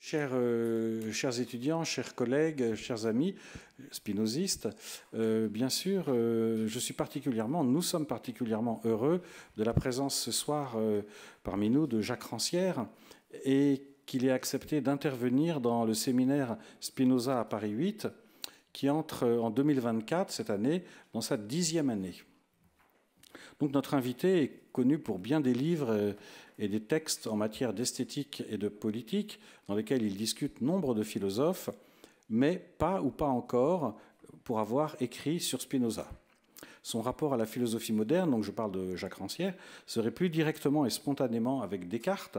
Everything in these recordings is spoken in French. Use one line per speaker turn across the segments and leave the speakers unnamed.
Chers étudiants, chers collègues, chers amis spinozistes, bien sûr, nous sommes particulièrement heureux de la présence ce soir parmi nous de Jacques Rancière et qu'il ait accepté d'intervenir dans le séminaire Spinoza à Paris 8 qui entre en 2024, cette année, dans sa 10e année. Donc notre invité est connu pour bien des livres et des textes en matière d'esthétique et de politique, dans lesquels il discute nombre de philosophes, mais pas ou pas encore pour avoir écrit sur Spinoza. Son rapport à la philosophie moderne, donc je parle de Jacques Rancière, serait plus directement et spontanément avec Descartes,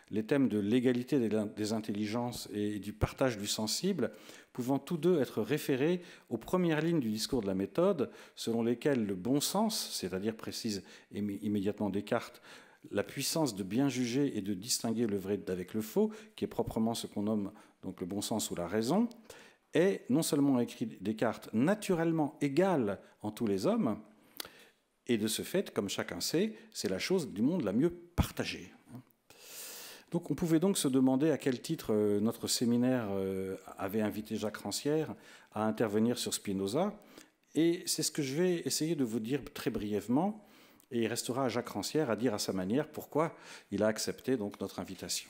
les thèmes de l'égalité des intelligences et du partage du sensible, pouvant tous deux être référés aux premières lignes du discours de la méthode, selon lesquelles le bon sens, c'est-à-dire, précise immédiatement Descartes, la puissance de bien juger et de distinguer le vrai d'avec le faux, qui est proprement ce qu'on nomme donc le bon sens ou la raison, est non seulement, écrit Descartes, naturellement égale en tous les hommes, et de ce fait, comme chacun sait, c'est la chose du monde la mieux partagée. Donc on pouvait donc se demander à quel titre notre séminaire avait invité Jacques Rancière à intervenir sur Spinoza, et c'est ce que je vais essayer de vous dire très brièvement, et il restera à Jacques Rancière à dire à sa manière pourquoi il a accepté donc notre invitation.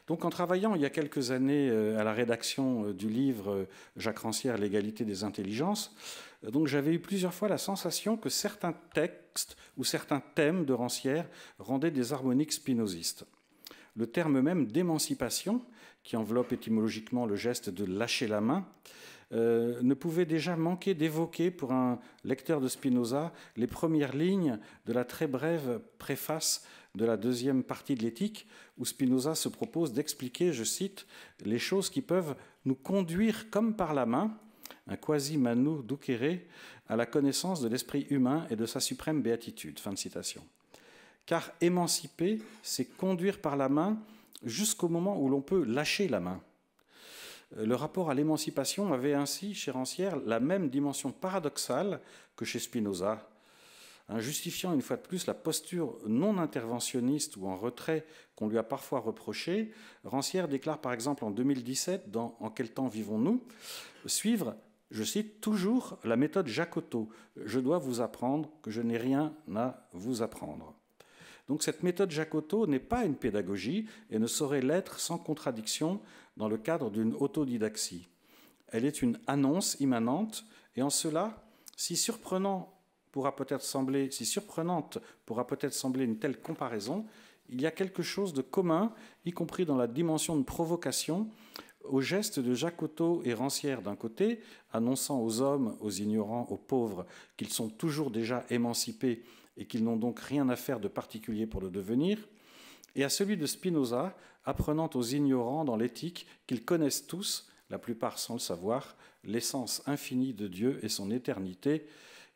Donc en travaillant il y a quelques années à la rédaction du livre Jacques Rancière, l'égalité des intelligences, donc j'avais eu plusieurs fois la sensation que certains textes ou certains thèmes de Rancière rendaient des harmoniques spinozistes. Le terme même d'émancipation, qui enveloppe étymologiquement le geste de lâcher la main, ne pouvait déjà manquer d'évoquer pour un lecteur de Spinoza les premières lignes de la très brève préface de la deuxième partie de l'éthique, où Spinoza se propose d'expliquer, je cite, « les choses qui peuvent nous conduire comme par la main, un quasi manu ducere, à la connaissance de l'esprit humain et de sa suprême béatitude ». Fin de citation. Car émanciper, c'est conduire par la main jusqu'au moment où l'on peut lâcher la main. Le rapport à l'émancipation avait ainsi, chez Rancière, la même dimension paradoxale que chez Spinoza, justifiant une fois de plus la posture non interventionniste ou en retrait qu'on lui a parfois reprochée. Rancière déclare par exemple en 2017, dans « En quel temps vivons-nous ?», suivre, je cite, « toujours la méthode Jacotot. Je dois vous apprendre que je n'ai rien à vous apprendre ». Donc cette méthode Jacotot n'est pas une pédagogie et ne saurait l'être sans contradiction dans le cadre d'une autodidaxie. Elle est une annonce immanente et en cela, si surprenante pourra peut-être sembler une telle comparaison, il y a quelque chose de commun, y compris dans la dimension de provocation, au geste de Jacotot et Rancière d'un côté, annonçant aux hommes, aux ignorants, aux pauvres qu'ils sont toujours déjà émancipés et qu'ils n'ont donc rien à faire de particulier pour le devenir, et à celui de Spinoza, apprenant aux ignorants dans l'éthique qu'ils connaissent tous, la plupart sans le savoir, l'essence infinie de Dieu et son éternité.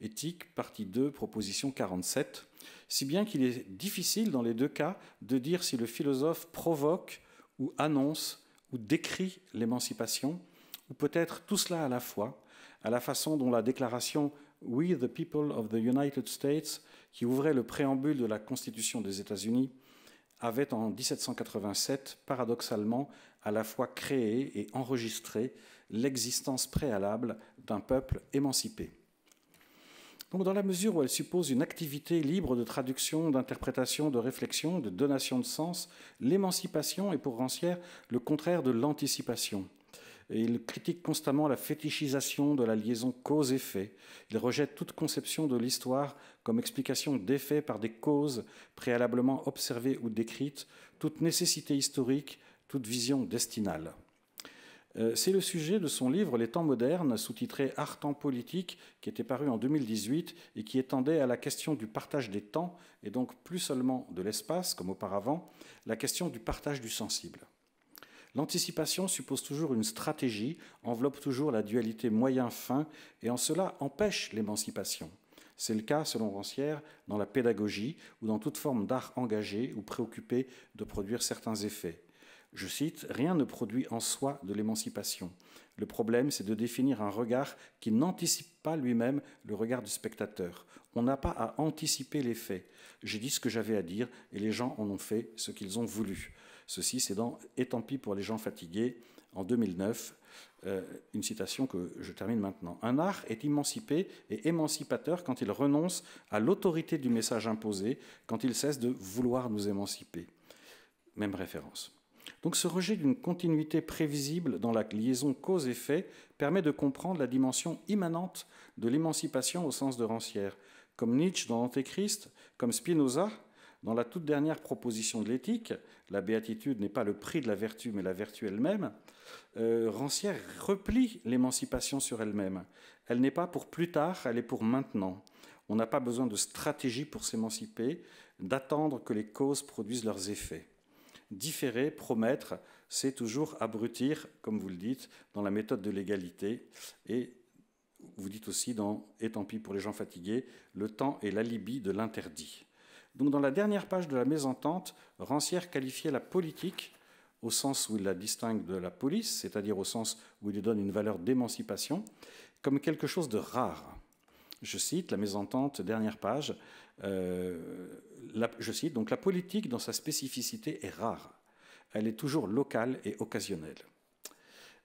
Éthique, partie 2, proposition 47, si bien qu'il est difficile dans les deux cas de dire si le philosophe provoque ou annonce ou décrit l'émancipation, ou peut-être tout cela à la fois, à la façon dont la déclaration « We the people of the United States » qui ouvrait le préambule de la Constitution des États-Unis, avait en 1787, paradoxalement, à la fois créé et enregistré l'existence préalable d'un peuple émancipé. Donc, dans la mesure où elle suppose une activité libre de traduction, d'interprétation, de réflexion, de donation de sens, l'émancipation est pour Rancière le contraire de l'anticipation. Et il critique constamment la fétichisation de la liaison cause-effet. Il rejette toute conception de l'histoire comme explication d'effets par des causes préalablement observées ou décrites, toute nécessité historique, toute vision destinale. C'est le sujet de son livre « Les temps modernes », sous-titré « Art temps politique », qui était paru en 2018 et qui étendait à la question du partage des temps, et donc plus seulement de l'espace, comme auparavant, la question du partage du sensible. L'anticipation suppose toujours une stratégie, enveloppe toujours la dualité moyen-fin, et en cela empêche l'émancipation. C'est le cas, selon Rancière, dans la pédagogie ou dans toute forme d'art engagé ou préoccupé de produire certains effets. Je cite, « Rien ne produit en soi de l'émancipation. Le problème, c'est de définir un regard qui n'anticipe pas lui-même le regard du spectateur. On n'a pas à anticiper les faits. J'ai dit ce que j'avais à dire et les gens en ont fait ce qu'ils ont voulu. Ceci, c'est dans « Et tant pis pour les gens fatigués » en 2009, une citation que je termine maintenant. « Un art est émancipé et émancipateur quand il renonce à l'autorité du message imposé, quand il cesse de vouloir nous émanciper. » Même référence. Donc ce rejet d'une continuité prévisible dans la liaison cause-effet permet de comprendre la dimension immanente de l'émancipation au sens de Rancière. Comme Nietzsche dans l'Antéchrist, comme Spinoza dans la toute dernière proposition de l'éthique, la béatitude n'est pas le prix de la vertu, mais la vertu elle-même, Rancière replie l'émancipation sur elle-même. Elle n'est pas pour plus tard, elle est pour maintenant. On n'a pas besoin de stratégie pour s'émanciper, d'attendre que les causes produisent leurs effets. Différer, promettre, c'est toujours abrutir, comme vous le dites, dans la méthode de l'égalité. Et vous dites aussi dans « Et tant pis pour les gens fatigués », le temps est l'alibi de l'interdit. Donc dans la dernière page de la mésentente, Rancière qualifiait la politique, au sens où il la distingue de la police, c'est-à-dire au sens où il lui donne une valeur d'émancipation, comme quelque chose de rare. Je cite la mésentente, dernière page, je cite, donc la politique dans sa spécificité est rare. Elle est toujours locale et occasionnelle.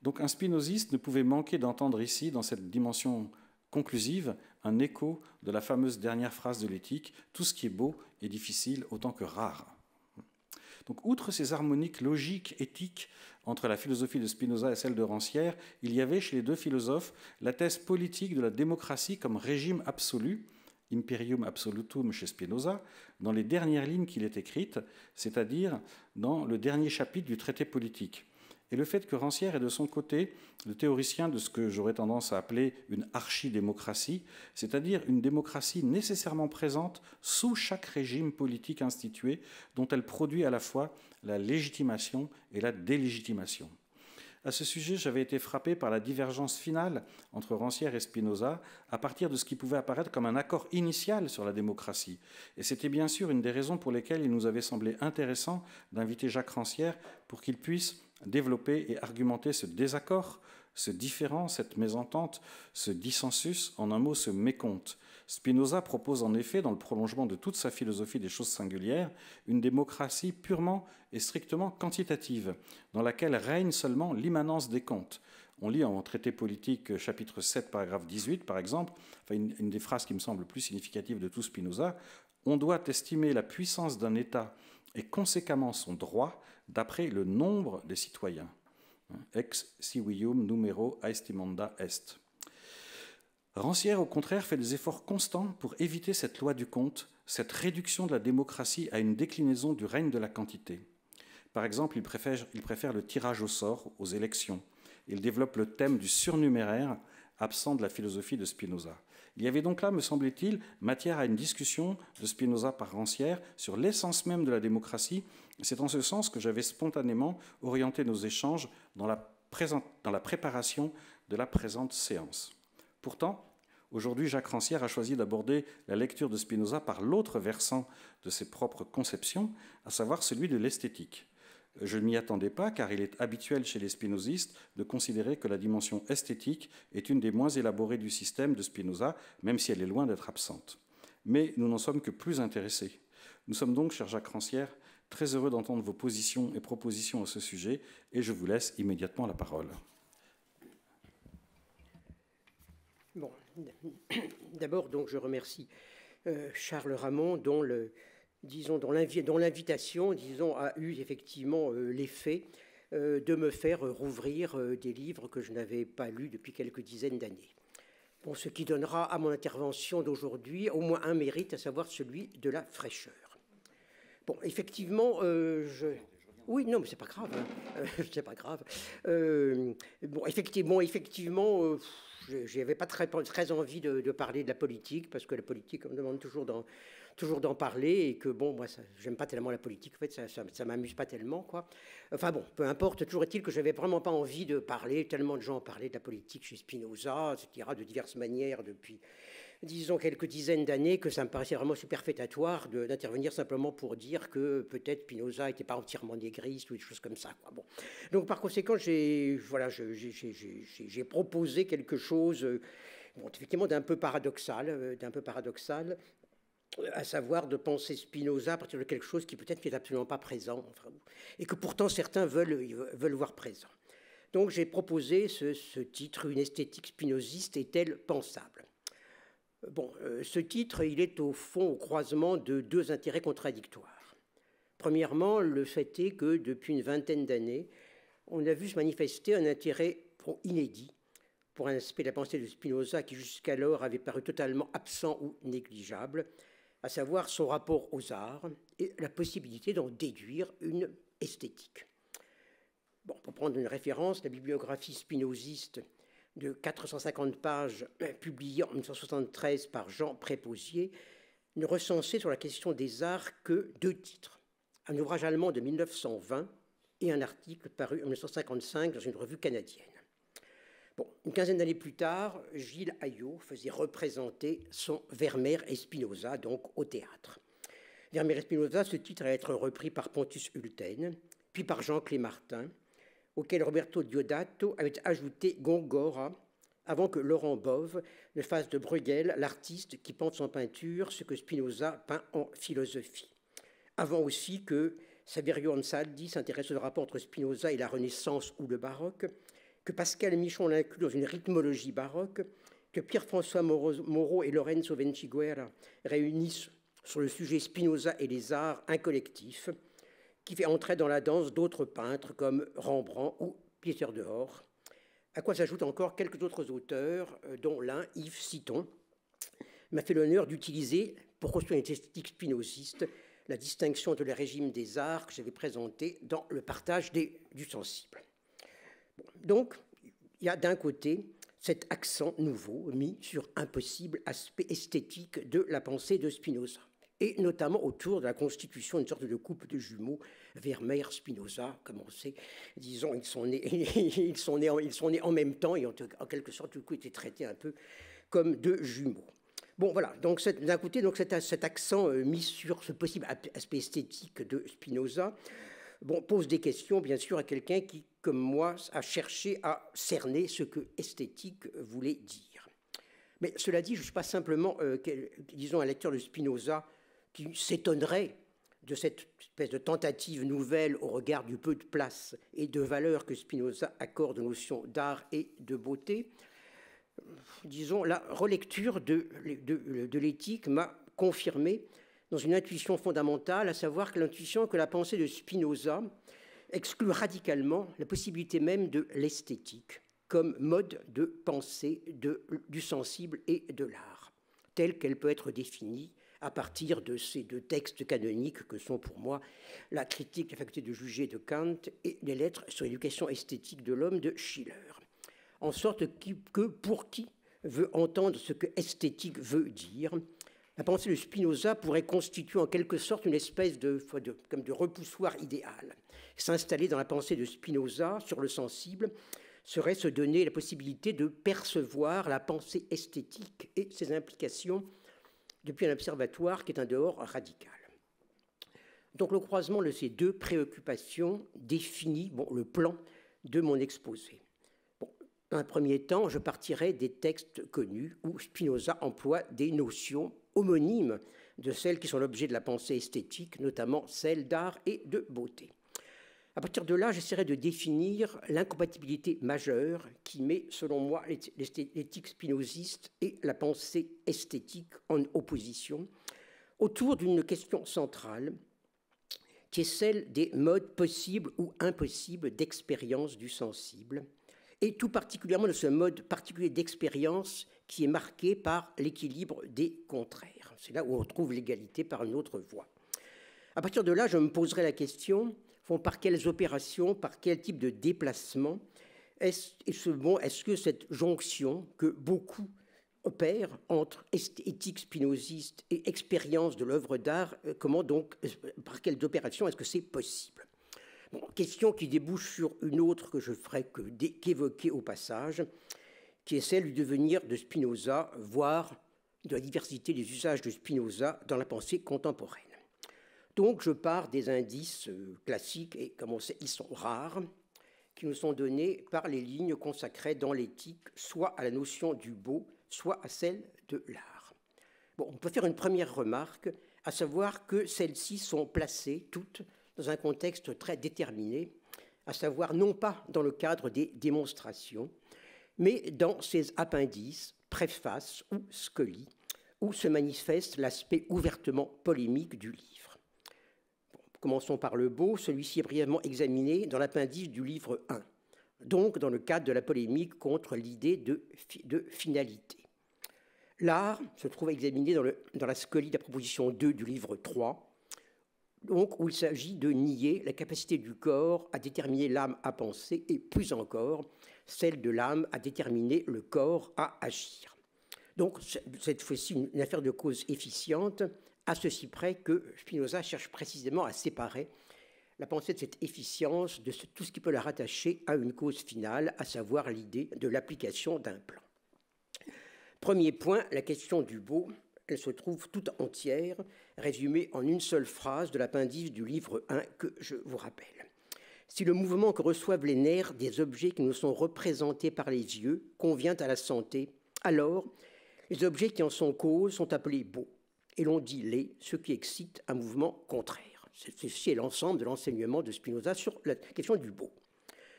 Donc un spinoziste ne pouvait manquer d'entendre ici, dans cette dimension conclusive, un écho de la fameuse dernière phrase de l'éthique, tout ce qui est beau est difficile autant que rare. Donc, outre ces harmoniques logiques, éthiques, entre la philosophie de Spinoza et celle de Rancière, il y avait chez les deux philosophes la thèse politique de la démocratie comme régime absolu, imperium absolutum chez Spinoza, dans les dernières lignes qu'il ait écrites, c'est-à-dire dans le dernier chapitre du traité politique. Et le fait que Rancière est de son côté le théoricien de ce que j'aurais tendance à appeler une archidémocratie, c'est-à-dire une démocratie nécessairement présente sous chaque régime politique institué, dont elle produit à la fois la légitimation et la délégitimation. À ce sujet, j'avais été frappé par la divergence finale entre Rancière et Spinoza à partir de ce qui pouvait apparaître comme un accord initial sur la démocratie. Et c'était bien sûr une des raisons pour lesquelles il nous avait semblé intéressant d'inviter Jacques Rancière pour qu'il puisse développer et argumenter ce désaccord, ce différend, cette mésentente, ce dissensus, en un mot, ce mécompte. Spinoza propose en effet, dans le prolongement de toute sa philosophie des choses singulières, une démocratie purement et strictement quantitative, dans laquelle règne seulement l'immanence des comptes. On lit en Traité politique, chapitre 7, paragraphe 18, par exemple, enfin une des phrases qui me semble le plus significative de tout Spinoza, « On doit estimer la puissance d'un État et conséquemment son droit d'après le nombre des citoyens. Ex civium numero aestimanda est. » Rancière, au contraire, fait des efforts constants pour éviter cette loi du compte, cette réduction de la démocratie à une déclinaison du règne de la quantité. Par exemple, il préfère le tirage au sort aux élections. Il développe le thème du surnuméraire, absent de la philosophie de Spinoza. Il y avait donc là, me semble-t-il, matière à une discussion de Spinoza par Rancière sur l'essence même de la démocratie. C'est en ce sens que j'avais spontanément orienté nos échanges dans la préparation de la présente séance. Pourtant, aujourd'hui, Jacques Rancière a choisi d'aborder la lecture de Spinoza par l'autre versant de ses propres conceptions, à savoir celui de l'esthétique. Je ne m'y attendais pas, car il est habituel chez les spinozistes de considérer que la dimension esthétique est une des moins élaborées du système de Spinoza, même si elle est loin d'être absente. Mais nous n'en sommes que plus intéressés. Nous sommes donc, cher Jacques Rancière, très heureux d'entendre vos positions et propositions à ce sujet, et je vous laisse immédiatement la parole.
Bon, d'abord, donc, je remercie Charles Ramond, dont l'invitation, a eu effectivement l'effet de me faire rouvrir des livres que je n'avais pas lus depuis quelques dizaines d'années. Bon, ce qui donnera à mon intervention d'aujourd'hui au moins un mérite, à savoir celui de la fraîcheur. Bon, effectivement, oui, non, mais c'est pas grave. Hein. C'est pas grave. Bon, effectivement, je n'avais pas très envie de parler de la politique, parce que la politique, on me demande toujours d'en parler, et que, bon, moi, j'aime pas tellement la politique, en fait, ça m'amuse pas tellement, quoi. Enfin bon, peu importe, toujours est-il que j'avais vraiment pas envie de parler, tellement de gens ont parlé de la politique chez Spinoza, etc., de diverses manières, depuis, disons, quelques dizaines d'années, que ça me paraissait vraiment superfétatoire d'intervenir simplement pour dire que peut-être Spinoza n'était pas entièrement négriste ou des choses comme ça, quoi. Bon. Donc par conséquent, j'ai proposé quelque chose, bon, effectivement, d'un peu paradoxal, à savoir de penser Spinoza à partir de quelque chose qui peut-être n'est absolument pas présent, enfin, et que pourtant certains veulent voir présent. Donc j'ai proposé ce titre, Une esthétique spinoziste est-elle pensable? Bon, ce titre, il est au fond au croisement de deux intérêts contradictoires. Premièrement, le fait est que depuis une vingtaine d'années, on a vu se manifester un intérêt inédit pour un aspect de la pensée de Spinoza qui jusqu'alors avait paru totalement absent ou négligeable, à savoir son rapport aux arts et la possibilité d'en déduire une esthétique. Bon, pour prendre une référence, la bibliographie spinoziste de 450 pages publiée en 1973 par Jean Préposier ne recensait sur la question des arts que deux titres, un ouvrage allemand de 1920 et un article paru en 1955 dans une revue canadienne. Bon, une quinzaine d'années plus tard, Gilles Ayot faisait représenter son Vermeer et Spinoza, donc au théâtre. Vermeer et Spinoza, ce titre allait être repris par Pontus Hulten, puis par Jean Clémartin, auquel Roberto Diodato avait ajouté Gongora, avant que Laurent Bove ne fasse de Bruegel l'artiste qui pense en peinture ce que Spinoza peint en philosophie. Avant aussi que Saverio Ansaldi s'intéresse au rapport entre Spinoza et la Renaissance ou le baroque, que Pascal Michon l'inclut dans une rythmologie baroque, que Pierre-François Moreau et Lorenzo Venciguerra réunissent sur le sujet Spinoza et les arts un collectif qui fait entrer dans la danse d'autres peintres comme Rembrandt ou Pieter de Hort, à quoi s'ajoutent encore quelques autres auteurs, dont l'un, Yves Citon, m'a fait l'honneur d'utiliser, pour construire une esthétique spinoziste, la distinction de le régime des arts que j'avais présenté dans le partage du sensible. Bon, donc, il y a d'un côté cet accent nouveau mis sur un possible aspect esthétique de la pensée de Spinoza, et notamment autour de la constitution d'une sorte de couple de jumeaux, Vermeer-Spinoza, comme on sait, disons, ils sont nés en même temps et ont en quelque sorte du coup été traités un peu comme deux jumeaux. Bon, voilà, donc d'un côté, donc cet accent mis sur ce possible aspect esthétique de Spinoza, bon, pose des questions, bien sûr, à quelqu'un qui, comme moi, a cherché à cerner ce que esthétique voulait dire. Mais cela dit, je ne suis pas simplement, disons, un lecteur de Spinoza qui s'étonnerait de cette espèce de tentative nouvelle au regard du peu de place et de valeur que Spinoza accorde aux notions d'art et de beauté. Disons, la relecture de l'éthique m'a confirmé dans une intuition fondamentale, à savoir que l'intuition que la pensée de Spinoza exclut radicalement la possibilité même de l'esthétique comme mode de pensée du sensible et de l'art, telle qu'elle peut être définie à partir de ces deux textes canoniques que sont pour moi la critique de la faculté de juger de Kant et les lettres sur l'éducation esthétique de l'homme de Schiller. En sorte que pour qui veut entendre ce que esthétique veut dire, la pensée de Spinoza pourrait constituer en quelque sorte une espèce comme de repoussoir idéal. S'installer dans la pensée de Spinoza sur le sensible serait se donner la possibilité de percevoir la pensée esthétique et ses implications depuis un observatoire qui est un dehors radical. Donc le croisement de ces deux préoccupations définit le plan de mon exposé. Dans un premier temps, je partirai des textes connus où Spinoza emploie des notions homonymes de celles qui sont l'objet de la pensée esthétique, notamment celles d'art et de beauté. À partir de là, j'essaierai de définir l'incompatibilité majeure qui met, selon moi, l'éthique spinoziste et la pensée esthétique en opposition, autour d'une question centrale, qui est celle des modes possibles ou impossibles d'expérience du sensible, et tout particulièrement de ce mode particulier d'expérience qui est marqué par l'équilibre des contraires. C'est là où on trouve l'égalité par une autre voie. À partir de là, je me poserai la question, par quelles opérations, par quel type de déplacement, est-ce que cette jonction que beaucoup opèrent entre éthique spinoziste et expérience de l'œuvre d'art, par quelles opérations est-ce que c'est possible? Bon, question qui débouche sur une autre que je ferai qu'évoquer au passage, qui est celle du devenir de Spinoza, voire de la diversité des usages de Spinoza dans la pensée contemporaine. Donc je pars des indices classiques, et comme on sait, ils sont rares, qui nous sont donnés par les lignes consacrées dans l'éthique, soit à la notion du beau, soit à celle de l'art. Bon, on peut faire une première remarque, à savoir que celles-ci sont placées toutes dans un contexte très déterminé, à savoir non pas dans le cadre des démonstrations, mais dans ces appendices, préfaces ou scolies, où se manifeste l'aspect ouvertement polémique du livre. Bon, commençons par le beau, celui-ci est brièvement examiné dans l'appendice du livre 1, donc dans le cadre de la polémique contre l'idée de finalité. L'art se trouve examiné dans la scolie de la proposition 2 du livre 3, donc où il s'agit de nier la capacité du corps à déterminer l'âme à penser et plus encore celle de l'âme à déterminer le corps à agir. Donc cette fois-ci une affaire de cause efficiente, à ceci près que Spinoza cherche précisément à séparer la pensée de cette efficience de tout ce qui peut la rattacher à une cause finale, à savoir l'idée de l'application d'un plan. Premier point, la question du beau, elle se trouve toute entière, résumée en une seule phrase de l'appendice du livre 1 que je vous rappelle. Si le mouvement que reçoivent les nerfs des objets qui nous sont représentés par les yeux convient à la santé, alors les objets qui en sont cause sont appelés beaux, et l'on dit les, ce qui excite un mouvement contraire. Ceci est l'ensemble de l'enseignement de Spinoza sur la question du beau.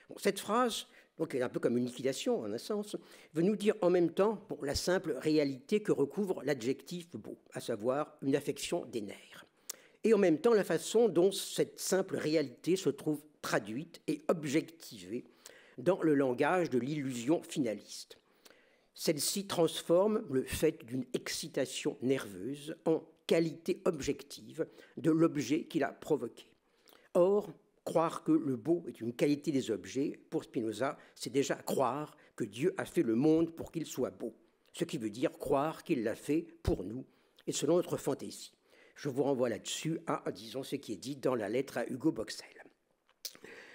Bon, cette phrase, donc elle est un peu comme une liquidation en un sens, veut nous dire en même temps la simple réalité que recouvre l'adjectif beau, à savoir une affection des nerfs, et en même temps la façon dont cette simple réalité se trouve traduite et objectivée dans le langage de l'illusion finaliste. Celle-ci transforme le fait d'une excitation nerveuse en qualité objective de l'objet qui l'a provoqué. Or, croire que le beau est une qualité des objets, pour Spinoza, c'est déjà croire que Dieu a fait le monde pour qu'il soit beau, ce qui veut dire croire qu'il l'a fait pour nous et selon notre fantaisie. Je vous renvoie là-dessus à, disons, ce qui est dit dans la lettre à Hugo Boxtel.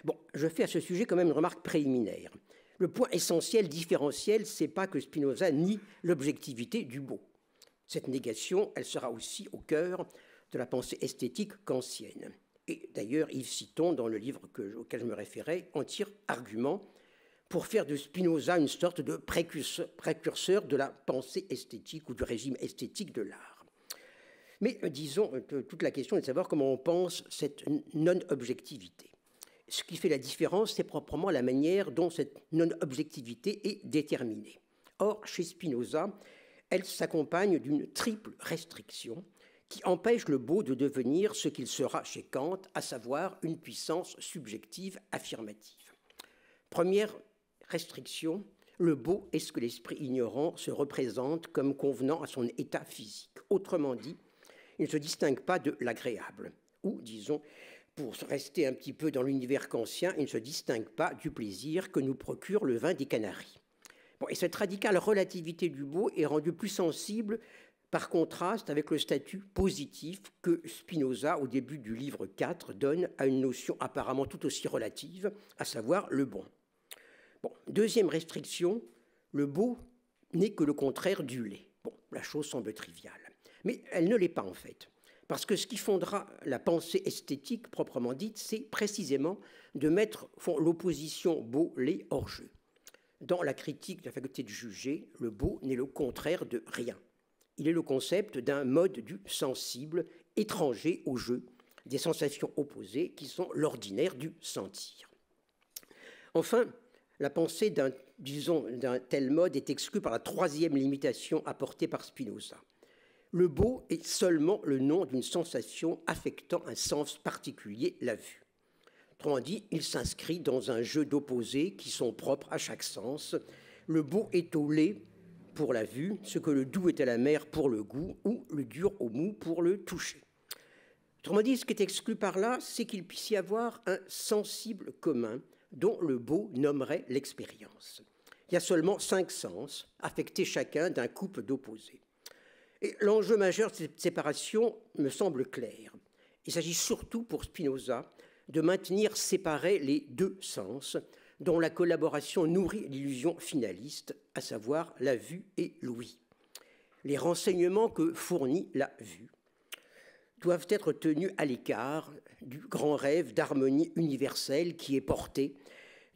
Bon, je fais à ce sujet quand même une remarque préliminaire. Le point essentiel, différentiel, c'est pas que Spinoza nie l'objectivité du beau. Cette négation, elle sera aussi au cœur de la pensée esthétique kantienne. Et d'ailleurs, Yves Citon, dans le livre auquel je me référais, en tire argument pour faire de Spinoza une sorte de précurseur de la pensée esthétique ou du régime esthétique de l'art. Mais disons, toute la question est de savoir comment on pense cette non-objectivité. Ce qui fait la différence, c'est proprement la manière dont cette non-objectivité est déterminée. Or, chez Spinoza, elle s'accompagne d'une triple restriction qui empêche le beau de devenir ce qu'il sera chez Kant, à savoir une puissance subjective affirmative. Première restriction, le beau est ce que l'esprit ignorant se représente comme convenant à son état physique. Autrement dit, il ne se distingue pas de l'agréable, ou, disons, pour rester un petit peu dans l'univers kantien, il ne se distingue pas du plaisir que nous procure le vin des Canaries. Bon, et cette radicale relativité du beau est rendue plus sensible par contraste avec le statut positif que Spinoza, au début du livre 4, donne à une notion apparemment tout aussi relative, à savoir le bon. Bon, deuxième restriction, le beau n'est que le contraire du laid. Bon, la chose semble triviale, mais elle ne l'est pas en fait. Parce que ce qui fondera la pensée esthétique proprement dite, c'est précisément de mettre l'opposition beau-laid hors jeu. Dans la critique de la faculté de juger, le beau n'est le contraire de rien. Il est le concept d'un mode du sensible étranger au jeu, des sensations opposées qui sont l'ordinaire du sentir. Enfin, la pensée d'un tel mode est exclue par la troisième limitation apportée par Spinoza. Le beau est seulement le nom d'une sensation affectant un sens particulier, la vue. Autrement dit, il s'inscrit dans un jeu d'opposés qui sont propres à chaque sens. Le beau est au laid pour la vue, ce que le doux est à la mer pour le goût, ou le dur au mou pour le toucher. Autrement dit, ce qui est exclu par là, c'est qu'il puisse y avoir un sensible commun dont le beau nommerait l'expérience. Il y a seulement 5 sens, affectés chacun d'un couple d'opposés. Et l'enjeu majeur de cette séparation me semble clair. Il s'agit surtout pour Spinoza de maintenir séparés les deux sens dont la collaboration nourrit l'illusion finaliste, à savoir la vue et l'ouïe. Les renseignements que fournit la vue doivent être tenus à l'écart du grand rêve d'harmonie universelle qui est porté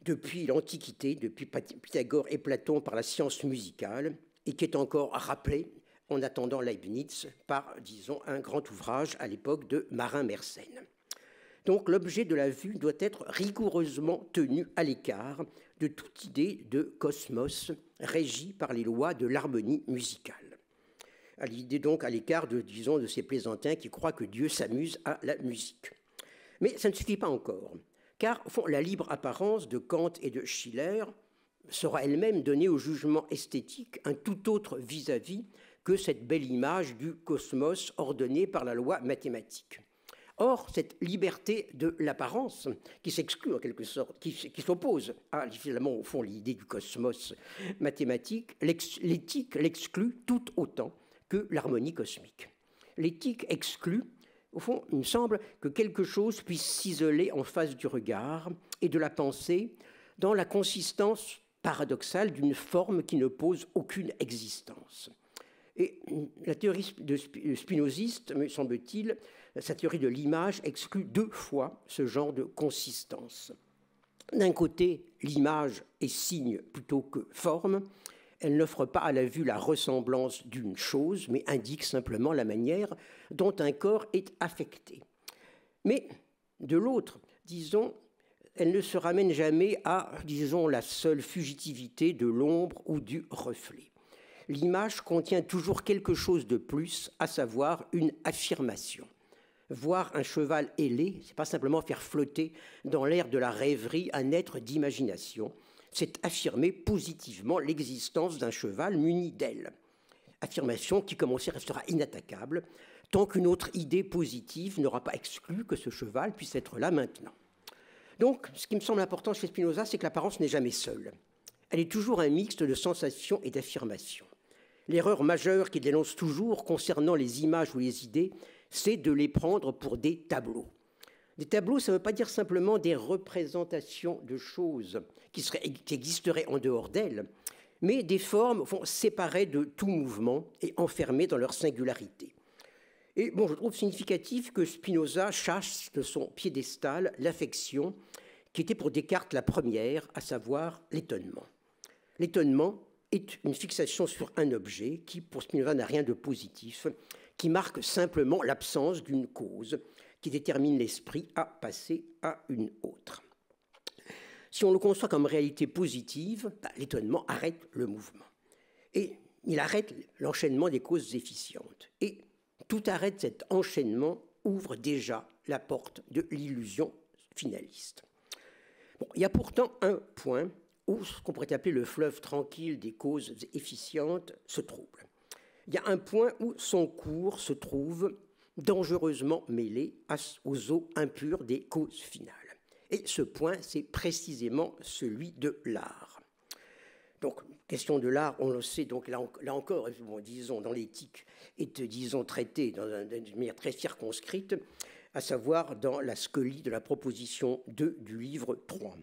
depuis l'Antiquité, depuis Pythagore et Platon par la science musicale, et qui est encore rappelé en attendant Leibniz par, disons, un grand ouvrage à l'époque de Marin-Mersenne. Donc l'objet de la vue doit être rigoureusement tenu à l'écart de toute idée de cosmos régi par les lois de l'harmonie musicale. À l'idée donc à l'écart de, disons, de ces plaisantins qui croient que Dieu s'amuse à la musique. Mais ça ne suffit pas encore, car au fond, la libre apparence de Kant et de Schiller sera elle-même donnée au jugement esthétique un tout autre vis-à-vis que cette belle image du cosmos ordonnée par la loi mathématique. Or, cette liberté de l'apparence, qui s'exclut en quelque sorte, qui s'oppose à, finalement, au fond, l'idée du cosmos mathématique, l'éthique l'exclut tout autant que l'harmonie cosmique. L'éthique exclut, au fond, il me semble, que quelque chose puisse s'isoler en face du regard et de la pensée dans la consistance paradoxale d'une forme qui ne pose aucune existence. Et la théorie spinoziste, me semble-t-il, sa théorie de l'image exclut deux fois ce genre de consistance. D'un côté, l'image est signe plutôt que forme. Elle n'offre pas à la vue la ressemblance d'une chose, mais indique simplement la manière dont un corps est affecté. Mais de l'autre, disons, elle ne se ramène jamais à, disons, la seule fugitivité de l'ombre ou du reflet. L'image contient toujours quelque chose de plus, à savoir une affirmation. Voir un cheval ailé, ce n'est pas simplement faire flotter dans l'air de la rêverie un être d'imagination, c'est affirmer positivement l'existence d'un cheval muni d'ailes. Affirmation qui, comme on sait, restera inattaquable, tant qu'une autre idée positive n'aura pas exclu que ce cheval puisse être là maintenant. Donc, ce qui me semble important chez Spinoza, c'est que l'apparence n'est jamais seule. Elle est toujours un mixte de sensations et d'affirmations. L'erreur majeure qu'il dénonce toujours concernant les images ou les idées, c'est de les prendre pour des tableaux. Des tableaux, ça ne veut pas dire simplement des représentations de choses qui existeraient en dehors d'elles, mais des formes séparées de tout mouvement et enfermées dans leur singularité. Et bon, je trouve significatif que Spinoza chasse de son piédestal l'affection qui était pour Descartes la première, à savoir l'étonnement. L'étonnement est une fixation sur un objet qui, pour Spinoza, n'a rien de positif, qui marque simplement l'absence d'une cause qui détermine l'esprit à passer à une autre. Si on le conçoit comme réalité positive, l'étonnement arrête le mouvement. Et il arrête l'enchaînement des causes efficientes. Et tout arrêt de cet enchaînement ouvre déjà la porte de l'illusion finaliste. Bon, il y a pourtant un point où ce qu'on pourrait appeler le fleuve tranquille des causes efficientes se trouble. Il y a un point où son cours se trouve dangereusement mêlé aux eaux impures des causes finales. Et ce point, c'est précisément celui de l'art. Donc, question de l'art, on le sait, donc là encore, bon, disons, dans l'éthique, est, disons, traitée d'une manière très circonscrite, à savoir dans la scolie de la proposition 2 du livre 3.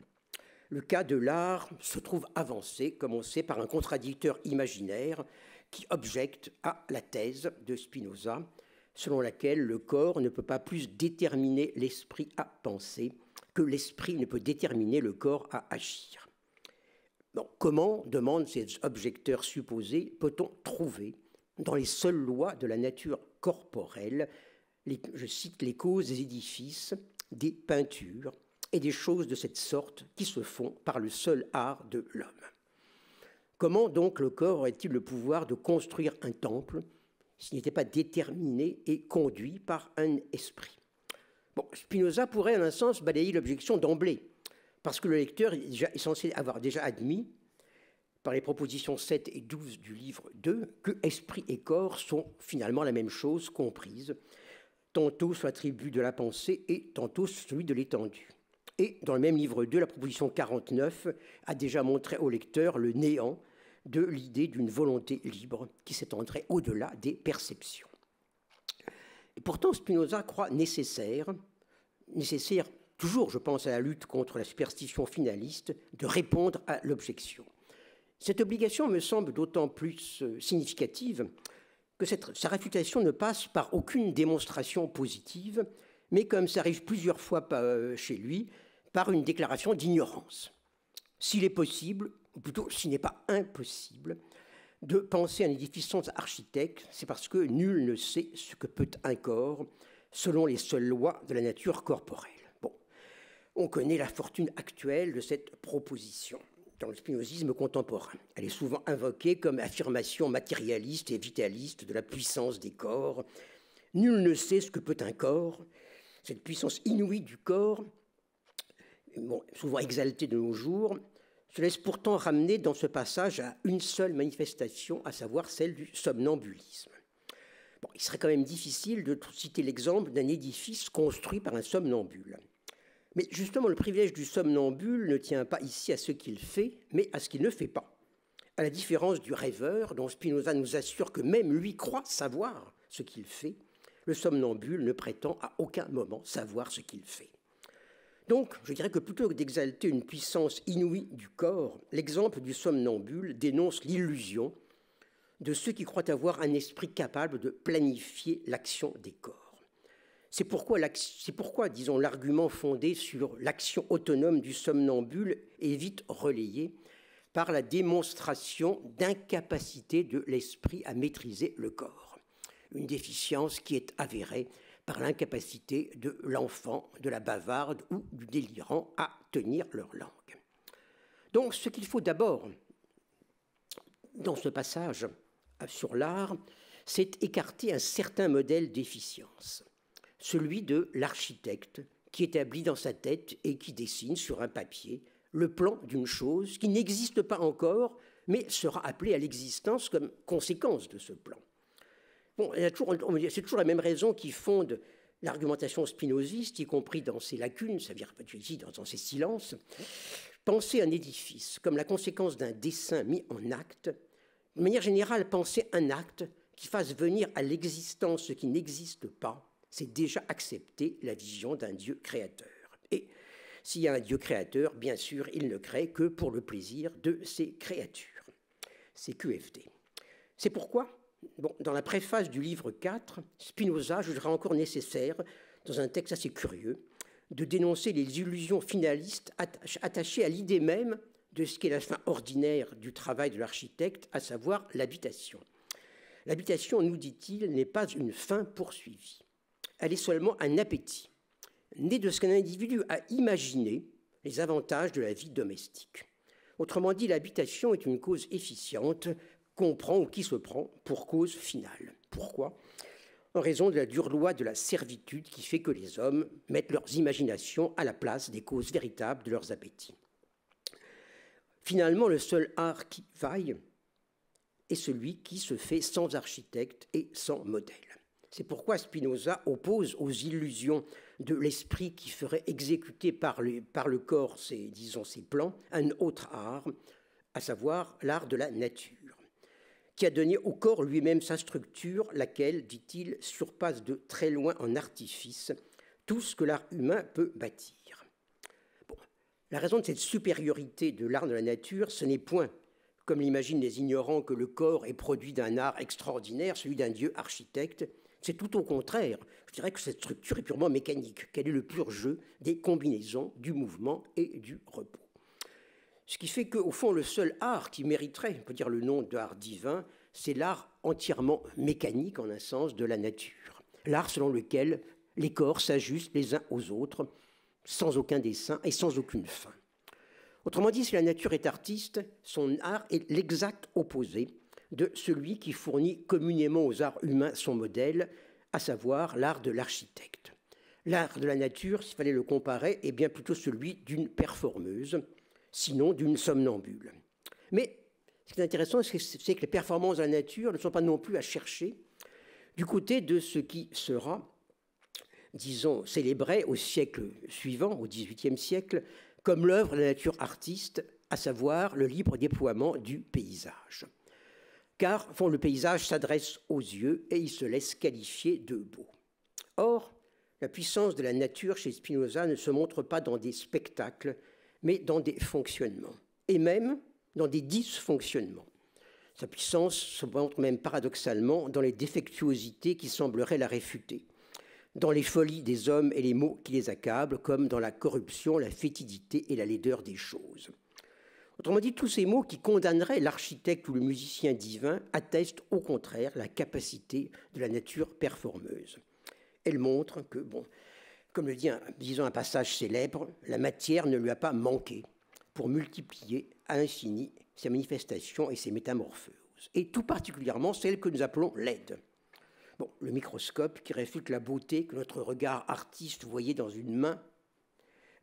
Le cas de l'art se trouve avancé, comme on sait, par un contradicteur imaginaire qui objecte à la thèse de Spinoza, selon laquelle le corps ne peut pas plus déterminer l'esprit à penser que l'esprit ne peut déterminer le corps à agir. Bon, comment, demandent ces objecteurs supposés, peut-on trouver dans les seules lois de la nature corporelle, je cite, les causes des édifices, des peintures et des choses de cette sorte qui se font par le seul art de l'homme? Comment donc le corps aurait-il le pouvoir de construire un temple s'il n'était pas déterminé et conduit par un esprit? Bon, Spinoza pourrait, en un sens, balayer l'objection d'emblée, parce que le lecteur est censé avoir déjà admis, par les propositions 7 et 12 du livre 2, que esprit et corps sont finalement la même chose comprise, tantôt sous l'attribut de la pensée et tantôt celui de l'étendue. Et dans le même livre 2, la proposition 49 a déjà montré au lecteur le néant de l'idée d'une volonté libre qui s'étendrait au-delà des perceptions. Et pourtant, Spinoza croit nécessaire, toujours, je pense à la lutte contre la superstition finaliste, de répondre à l'objection. Cette obligation me semble d'autant plus significative que sa réfutation ne passe par aucune démonstration positive, mais comme ça arrive plusieurs fois chez lui, par une déclaration d'ignorance. S'il est possible, ou plutôt s'il n'est pas impossible, de penser un édifice sans architecte, c'est parce que nul ne sait ce que peut un corps selon les seules lois de la nature corporelle. Bon, on connaît la fortune actuelle de cette proposition dans le spinozisme contemporain. Elle est souvent invoquée comme affirmation matérialiste et vitaliste de la puissance des corps. Nul ne sait ce que peut un corps. Cette puissance inouïe du corps, bon, souvent exaltée de nos jours, se laisse pourtant ramener dans ce passage à une seule manifestation, à savoir celle du somnambulisme. Bon, il serait quand même difficile de citer l'exemple d'un édifice construit par un somnambule. Mais justement, le privilège du somnambule ne tient pas ici à ce qu'il fait, mais à ce qu'il ne fait pas. À la différence du rêveur, dont Spinoza nous assure que même lui croit savoir ce qu'il fait, le somnambule ne prétend à aucun moment savoir ce qu'il fait. Donc, je dirais que plutôt que d'exalter une puissance inouïe du corps, l'exemple du somnambule dénonce l'illusion de ceux qui croient avoir un esprit capable de planifier l'action des corps. C'est pourquoi, disons, l'argument fondé sur l'action autonome du somnambule est vite relayé par la démonstration d'incapacité de l'esprit à maîtriser le corps, une déficience qui est avérée par l'incapacité de l'enfant, de la bavarde ou du délirant à tenir leur langue. Donc, ce qu'il faut d'abord, dans ce passage sur l'art, c'est écarter un certain modèle d'efficience, celui de l'architecte qui établit dans sa tête et qui dessine sur un papier le plan d'une chose qui n'existe pas encore, mais sera appelée à l'existence comme conséquence de ce plan. Bon, c'est toujours la même raison qui fonde l'argumentation spinoziste, y compris dans ses lacunes, ça veut dire dans ses silences. Penser un édifice comme la conséquence d'un dessin mis en acte, de manière générale, penser un acte qui fasse venir à l'existence ce qui n'existe pas, c'est déjà accepter la vision d'un Dieu créateur. Et s'il y a un Dieu créateur, bien sûr, il ne crée que pour le plaisir de ses créatures. C'est QFD. C'est pourquoi, bon, dans la préface du livre 4, Spinoza jugera encore nécessaire, dans un texte assez curieux, de dénoncer les illusions finalistes attachées à l'idée même de ce qu'est la fin ordinaire du travail de l'architecte, à savoir l'habitation. L'habitation, nous dit-il, n'est pas une fin poursuivie. Elle est seulement un appétit, né de ce qu'un individu a imaginé les avantages de la vie domestique. Autrement dit, l'habitation est une cause efficiente qu'on prend ou qui se prend pour cause finale. Pourquoi ? En raison de la dure loi de la servitude qui fait que les hommes mettent leurs imaginations à la place des causes véritables de leurs appétits. Finalement, le seul art qui vaille est celui qui se fait sans architecte et sans modèle. C'est pourquoi Spinoza oppose aux illusions de l'esprit qui ferait exécuter par le corps ses plans un autre art, à savoir l'art de la nature, qui a donné au corps lui-même sa structure, laquelle, dit-il, surpasse de très loin en artifice tout ce que l'art humain peut bâtir. Bon, la raison de cette supériorité de l'art de la nature, ce n'est point, comme l'imaginent les ignorants, que le corps est produit d'un art extraordinaire, celui d'un dieu architecte. C'est tout au contraire. Je dirais que cette structure est purement mécanique, qu'elle est le pur jeu des combinaisons, du mouvement et du repos. Ce qui fait qu'au fond, le seul art qui mériterait, on peut dire le nom d'art divin, c'est l'art entièrement mécanique, en un sens, de la nature. L'art selon lequel les corps s'ajustent les uns aux autres, sans aucun dessein et sans aucune fin. Autrement dit, si la nature est artiste, son art est l'exact opposé de celui qui fournit communément aux arts humains son modèle, à savoir l'art de l'architecte. L'art de la nature, s'il fallait le comparer, est bien plutôt celui d'une performeuse, sinon d'une somnambule. Mais ce qui est intéressant, c'est que les performances de la nature ne sont pas non plus à chercher du côté de ce qui sera, disons, célébré au siècle suivant, au XVIIIe siècle, comme l'œuvre de la nature artiste, à savoir le libre déploiement du paysage. Car le paysage s'adresse aux yeux et il se laisse qualifier de beau. Or, la puissance de la nature chez Spinoza ne se montre pas dans des spectacles, mais dans des fonctionnements, et même dans des dysfonctionnements. Sa puissance se montre même paradoxalement dans les défectuosités qui sembleraient la réfuter, dans les folies des hommes et les maux qui les accablent, comme dans la corruption, la fétidité et la laideur des choses. Autrement dit, tous ces mots qui condamneraient l'architecte ou le musicien divin attestent au contraire la capacité de la nature performeuse. Elle montre que, bon, comme le dit disons un passage célèbre, la matière ne lui a pas manqué pour multiplier à l'infini ses manifestations et ses métamorphoses, et tout particulièrement celles que nous appelons laides. Bon, le microscope qui réfute la beauté que notre regard artiste voyait dans une main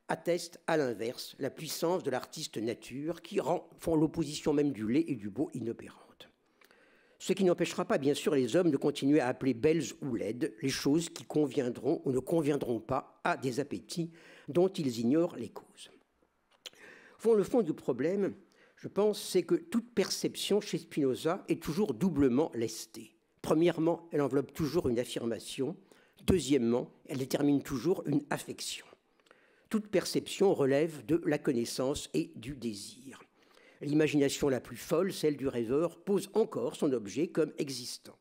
atteste à l'inverse la puissance de l'artiste nature qui font l'opposition même du laid et du beau inopérante. Ce qui n'empêchera pas bien sûr les hommes de continuer à appeler belles ou laides les choses qui conviendront ou ne conviendront pas à des appétits dont ils ignorent les causes. Le fond du problème, je pense, c'est que toute perception chez Spinoza est toujours doublement lestée. Premièrement, elle enveloppe toujours une affirmation. Deuxièmement, elle détermine toujours une affection. Toute perception relève de la connaissance et du désir. L'imagination la plus folle, celle du rêveur, pose encore son objet comme existant.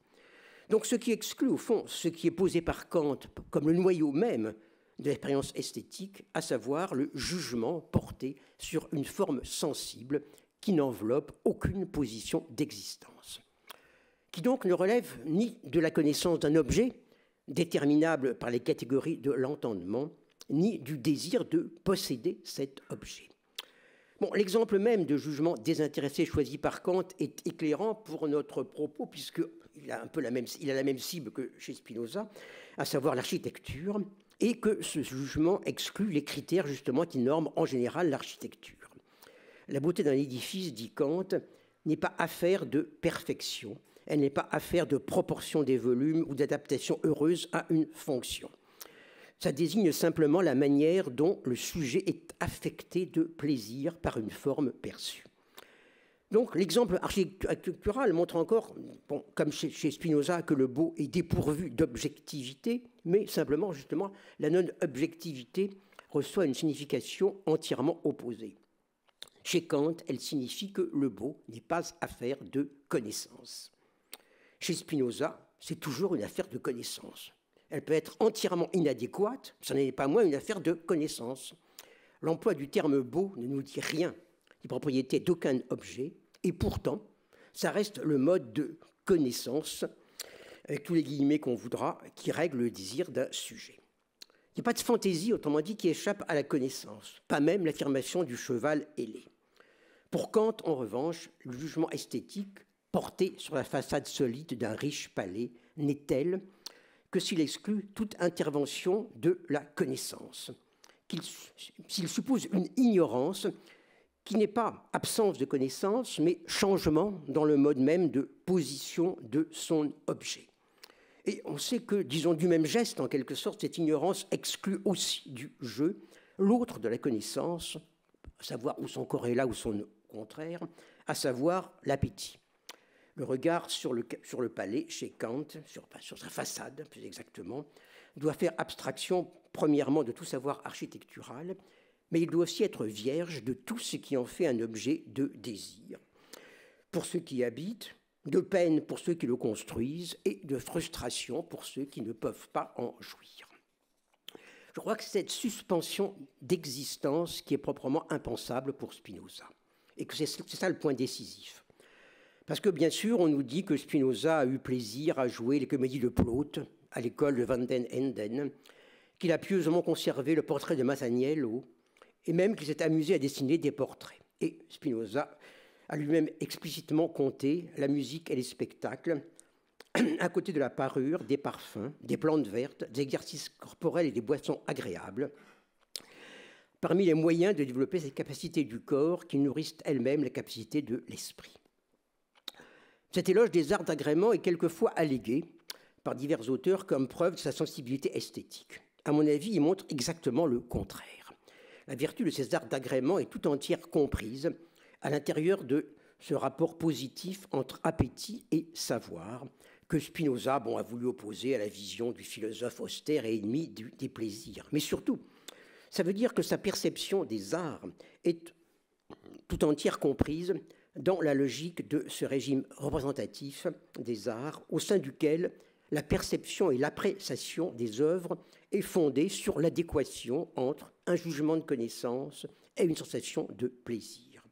Donc ce qui exclut au fond ce qui est posé par Kant comme le noyau même de l'expérience esthétique, à savoir le jugement porté sur une forme sensible qui n'enveloppe aucune position d'existence, qui donc ne relève ni de la connaissance d'un objet, déterminable par les catégories de l'entendement, ni du désir de posséder cet objet. Bon, l'exemple même de jugement désintéressé choisi par Kant est éclairant pour notre propos, puisqu'il a la même cible que chez Spinoza, à savoir l'architecture, et que ce jugement exclut les critères justement qui norment en général l'architecture. La beauté d'un édifice, dit Kant, n'est pas affaire de perfection, elle n'est pas affaire de proportion des volumes ou d'adaptation heureuse à une fonction. Ça désigne simplement la manière dont le sujet est affecté de plaisir par une forme perçue. Donc l'exemple architectural montre encore, bon, comme chez Spinoza, que le beau est dépourvu d'objectivité, mais simplement, justement, la non-objectivité reçoit une signification entièrement opposée. Chez Kant, elle signifie que le beau n'est pas affaire de connaissance. Chez Spinoza, c'est toujours une affaire de connaissance. Elle peut être entièrement inadéquate, ça n'est pas moins une affaire de connaissance. L'emploi du terme beau ne nous dit rien des propriétés d'aucun objet, et pourtant, ça reste le mode de connaissance, avec tous les guillemets qu'on voudra, qui règle le désir d'un sujet. Il n'y a pas de fantaisie, autrement dit, qui échappe à la connaissance, pas même l'affirmation du cheval ailé. Pour Kant, en revanche, le jugement esthétique, porté sur la façade solide d'un riche palais, n'est tel que s'il exclut toute intervention de la connaissance, s'il suppose une ignorance qui n'est pas absence de connaissance, mais changement dans le mode même de position de son objet. Et on sait que, disons du même geste, en quelque sorte, cette ignorance exclut aussi du jeu l'autre de la connaissance, à savoir ou son corrélat ou son contraire, à savoir l'appétit. Le regard sur le palais, chez Kant, sur sa façade plus exactement, doit faire abstraction premièrement de tout savoir architectural, mais il doit aussi être vierge de tout ce qui en fait un objet de désir, pour ceux qui y habitent, de peine pour ceux qui le construisent et de frustration pour ceux qui ne peuvent pas en jouir. Je crois que c'est cette suspension d'existence qui est proprement impensable pour Spinoza, et que c'est ça le point décisif. Parce que, bien sûr, on nous dit que Spinoza a eu plaisir à jouer les comédies de Plaute à l'école de Van den Enden, qu'il a pieusement conservé le portrait de Masaniello, et même qu'il s'est amusé à dessiner des portraits. Et Spinoza a lui-même explicitement compté la musique et les spectacles, à côté de la parure, des parfums, des plantes vertes, des exercices corporels et des boissons agréables, parmi les moyens de développer ces capacités du corps qui nourrissent elles-mêmes les capacités de l'esprit. Cet éloge des arts d'agrément est quelquefois allégué par divers auteurs comme preuve de sa sensibilité esthétique. À mon avis, il montre exactement le contraire. La vertu de ces arts d'agrément est tout entière comprise à l'intérieur de ce rapport positif entre appétit et savoir que Spinoza a voulu opposer à la vision du philosophe austère et ennemi des plaisirs. Mais surtout, ça veut dire que sa perception des arts est tout entière comprise dans la logique de ce régime représentatif des arts, au sein duquel la perception et l'appréciation des œuvres est fondée sur l'adéquation entre un jugement de connaissance et une sensation de plaisir.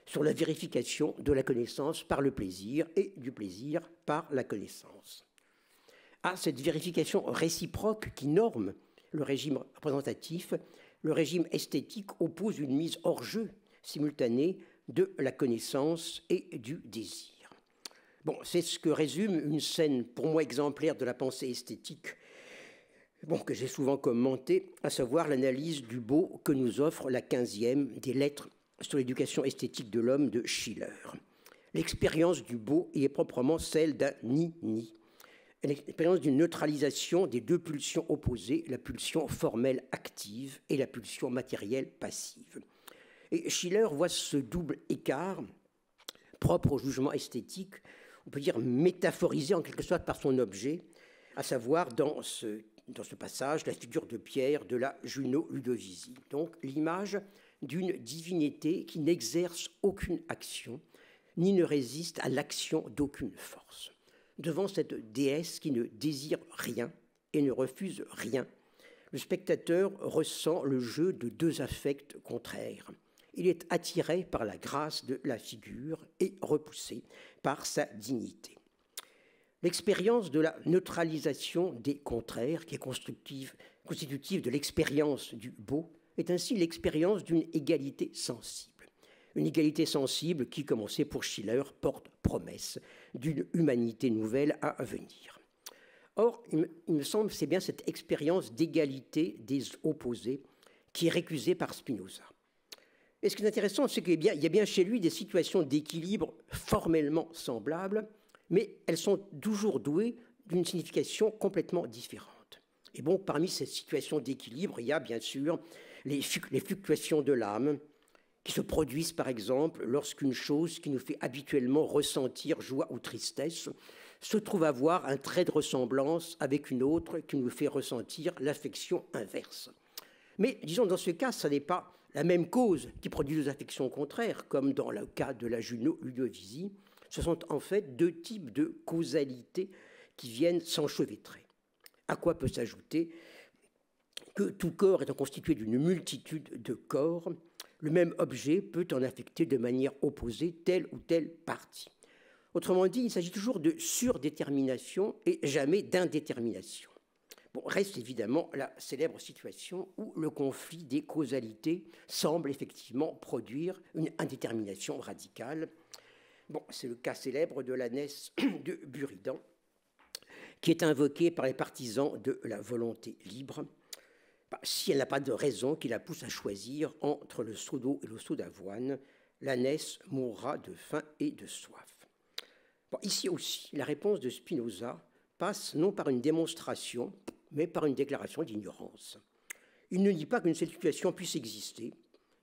sur la vérification de la connaissance par le plaisir et du plaisir par la connaissance. À cette vérification réciproque qui norme le régime représentatif, le régime esthétique oppose une mise hors jeu simultanée de la connaissance et du désir. Bon, c'est ce que résume une scène pour moi exemplaire de la pensée esthétique, que j'ai souvent commentée, à savoir l'analyse du beau que nous offre la 15e des lettres sur l'éducation esthétique de l'homme de Schiller. L'expérience du beau y est proprement celle d'un ni-ni, l'expérience d'une neutralisation des deux pulsions opposées, la pulsion formelle active et la pulsion matérielle passive. Et Schiller voit ce double écart propre au jugement esthétique, on peut dire métaphorisé en quelque sorte par son objet, à savoir dans ce passage la figure de Pierre de la Juno Ludovisi. Donc l'image d'une divinité qui n'exerce aucune action, ni ne résiste à l'action d'aucune force. Devant cette déesse qui ne désire rien et ne refuse rien, le spectateur ressent le jeu de deux affects contraires. Il est attiré par la grâce de la figure et repoussé par sa dignité. L'expérience de la neutralisation des contraires, qui est constitutive de l'expérience du beau, est ainsi l'expérience d'une égalité sensible. Une égalité sensible qui, comme on sait pour Schiller, porte promesse d'une humanité nouvelle à venir. Or, il me semble que c'est bien cette expérience d'égalité des opposés qui est récusée par Spinoza. Et ce qui est intéressant, c'est qu'il y a bien chez lui des situations d'équilibre formellement semblables, mais elles sont toujours douées d'une signification complètement différente. Et bon, parmi ces situations d'équilibre, il y a bien sûr les fluctuations de l'âme, qui se produisent par exemple lorsqu'une chose qui nous fait habituellement ressentir joie ou tristesse se trouve avoir un trait de ressemblance avec une autre qui nous fait ressentir l'affection inverse. Mais disons, dans ce cas, ce n'est pas la même cause qui produit deux affections contraires, comme dans le cas de la Juno Ludovisi. Ce sont en fait deux types de causalité qui viennent s'enchevêtrer. À quoi peut s'ajouter que tout corps étant constitué d'une multitude de corps, le même objet peut en affecter de manière opposée telle ou telle partie. Autrement dit, il s'agit toujours de surdétermination et jamais d'indétermination. Bon, reste évidemment la célèbre situation où le conflit des causalités semble effectivement produire une indétermination radicale. Bon, c'est le cas célèbre de l'ânesse de Buridan, qui est invoquée par les partisans de la volonté libre, si elle n'a pas de raison qui la pousse à choisir entre le seau d'eau et le seau d'avoine, l'ânesse mourra de faim et de soif. Bon, ici aussi, la réponse de Spinoza passe non par une démonstration, mais par une déclaration d'ignorance. Il ne dit pas qu'une telle situation puisse exister.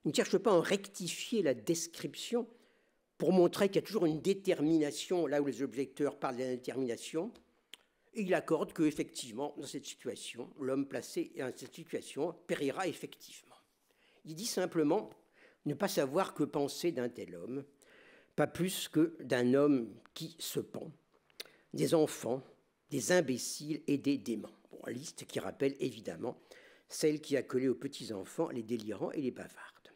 Il ne cherche pas à en rectifier la description pour montrer qu'il y a toujours une détermination là où les objecteurs parlent d'indétermination. Et il accorde qu'effectivement, dans cette situation, l'homme placé dans cette situation périra effectivement. Il dit simplement ne pas savoir que penser d'un tel homme, pas plus que d'un homme qui se pend, des enfants, des imbéciles et des déments. Bon, liste qui rappelle évidemment celle qui a collé aux petits-enfants les délirants et les bavardes.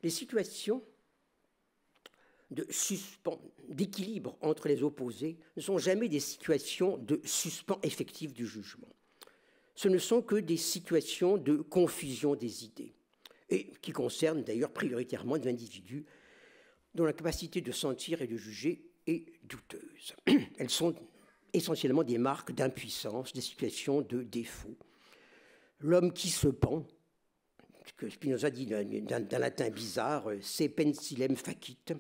Les situations d'équilibre entre les opposés ne sont jamais des situations de suspens effectif du jugement. Ce ne sont que des situations de confusion des idées, et qui concernent d'ailleurs prioritairement des individus dont la capacité de sentir et de juger est douteuse. Elles sont essentiellement des marques d'impuissance, des situations de défaut. L'homme qui se pend, ce que Spinoza dit d'un latin bizarre, se pensilem facit.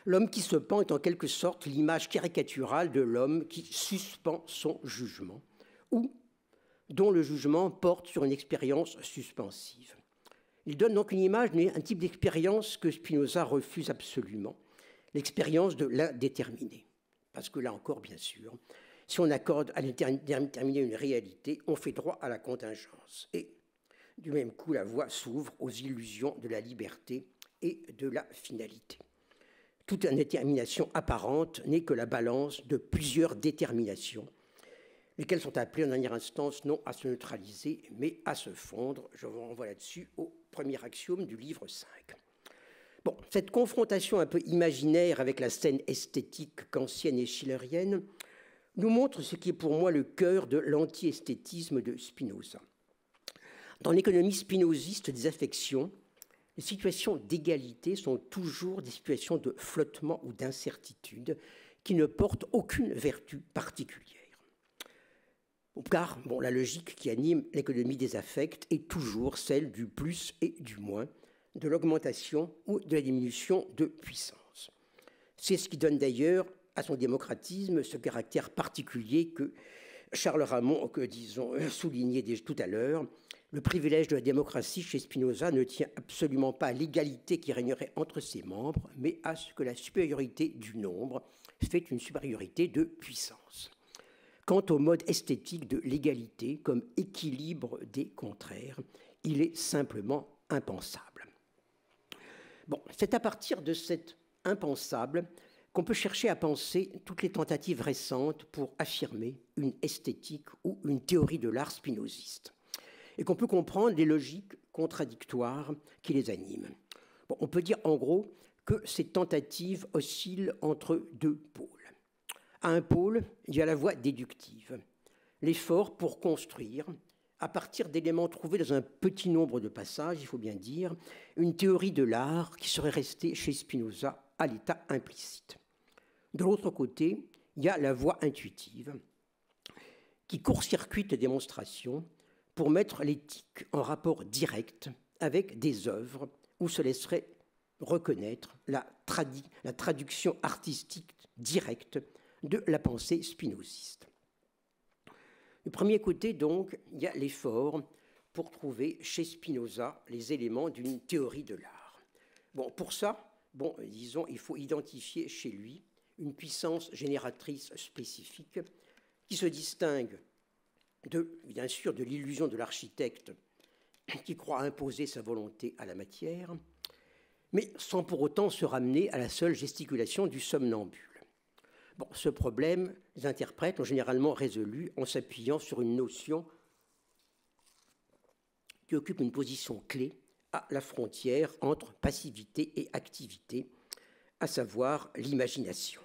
L'homme qui se pend est en quelque sorte l'image caricaturale de l'homme qui suspend son jugement, ou dont le jugement porte sur une expérience suspensive. Il donne donc une image, un type d'expérience que Spinoza refuse absolument, l'expérience de l'indéterminé. Parce que là encore, bien sûr, si on accorde à l'indéterminé une réalité, on fait droit à la contingence. Et du même coup, la voie s'ouvre aux illusions de la liberté et de la finalité. Toute indétermination apparente n'est que la balance de plusieurs déterminations, lesquelles sont appelées en dernière instance non à se neutraliser, mais à se fondre. Je vous renvoie là-dessus au premier axiome du livre 5. Bon, cette confrontation un peu imaginaire avec la scène esthétique kantienne et schillerienne nous montre ce qui est pour moi le cœur de l'anti-esthétisme de Spinoza. Dans l'économie spinoziste des affections, les situations d'égalité sont toujours des situations de flottement ou d'incertitude qui ne portent aucune vertu particulière. Car la logique qui anime l'économie des affects est toujours celle du plus et du moins, de l'augmentation ou de la diminution de puissance. C'est ce qui donne d'ailleurs à son démocratisme ce caractère particulier que Charles Ramond, soulignait tout à l'heure. Le privilège de la démocratie chez Spinoza ne tient absolument pas à l'égalité qui régnerait entre ses membres, mais à ce que la supériorité du nombre fait une supériorité de puissance. Quant au mode esthétique de l'égalité comme équilibre des contraires, il est simplement impensable. Bon, c'est à partir de cet impensable qu'on peut chercher à penser toutes les tentatives récentes pour affirmer une esthétique ou une théorie de l'art spinoziste, et qu'on peut comprendre les logiques contradictoires qui les animent. Bon, on peut dire en gros que ces tentatives oscillent entre deux pôles. À un pôle, il y a la voie déductive, l'effort pour construire, à partir d'éléments trouvés dans un petit nombre de passages, il faut bien dire, une théorie de l'art qui serait restée chez Spinoza à l'état implicite. De l'autre côté, il y a la voie intuitive, qui court-circuite les démonstrations pour mettre l'éthique en rapport direct avec des œuvres où se laisserait reconnaître la traduction artistique directe de la pensée spinoziste. Du premier côté, donc, il y a l'effort pour trouver chez Spinoza les éléments d'une théorie de l'art. Bon, pour ça, disons, il faut identifier chez lui une puissance génératrice spécifique qui se distingue bien sûr, de l'illusion de l'architecte qui croit imposer sa volonté à la matière, mais sans pour autant se ramener à la seule gesticulation du somnambule. Bon, ce problème, les interprètes l'ont généralement résolu en s'appuyant sur une notion qui occupe une position clé à la frontière entre passivité et activité, à savoir l'imagination.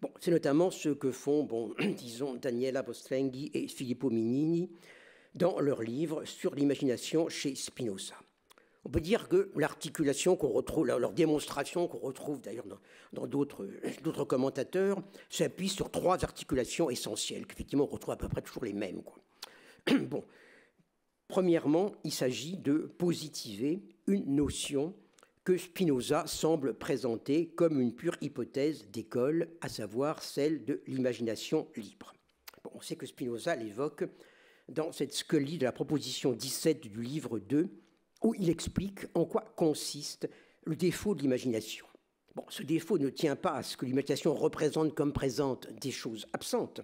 Bon, c'est notamment ce que font, disons, Daniela Bostrenghi et Filippo Mignini dans leur livre sur l'imagination chez Spinoza. On peut dire que l'articulation qu'on retrouve, leur démonstration qu'on retrouve d'ailleurs dans d'autres commentateurs, s'appuie sur trois articulations essentielles, qu'effectivement on retrouve à peu près toujours les mêmes, quoi. Bon. Premièrement, il s'agit de positiver une notion que Spinoza semble présenter comme une pure hypothèse d'école, à savoir celle de l'imagination libre. Bon, on sait que Spinoza l'évoque dans cette scolie de la proposition 17 du livre 2, où il explique en quoi consiste le défaut de l'imagination. Bon, ce défaut ne tient pas à ce que l'imagination représente comme présente des choses absentes.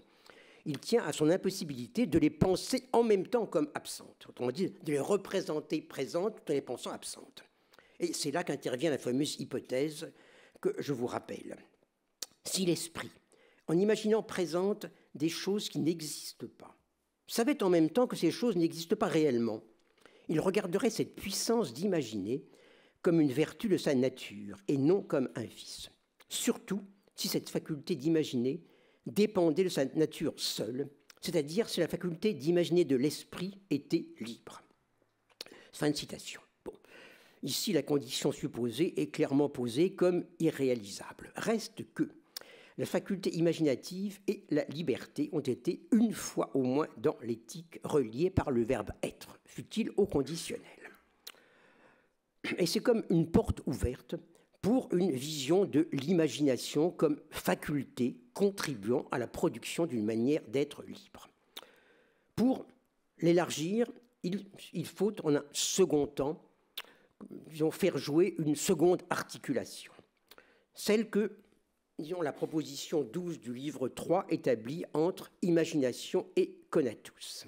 Il tient à son impossibilité de les penser en même temps comme absentes. Autrement dit, de les représenter présentes tout en les pensant absentes. Et c'est là qu'intervient la fameuse hypothèse que je vous rappelle. Si l'esprit, en imaginant présente des choses qui n'existent pas, savait en même temps que ces choses n'existent pas réellement, il regarderait cette puissance d'imaginer comme une vertu de sa nature et non comme un vice. Surtout si cette faculté d'imaginer dépendait de sa nature seule, c'est-à-dire si la faculté d'imaginer de l'esprit était libre. Fin de citation. Bon. Ici, la condition supposée est clairement posée comme irréalisable. Reste que la faculté imaginative et la liberté ont été une fois au moins dans l'éthique reliées par le verbe être, fût-il au conditionnel. Et c'est comme une porte ouverte pour une vision de l'imagination comme faculté contribuant à la production d'une manière d'être libre. Pour l'élargir, il faut en un second temps, disons, faire jouer une seconde articulation, celle que, disons, la proposition 12 du livre 3 établit entre imagination et conatus.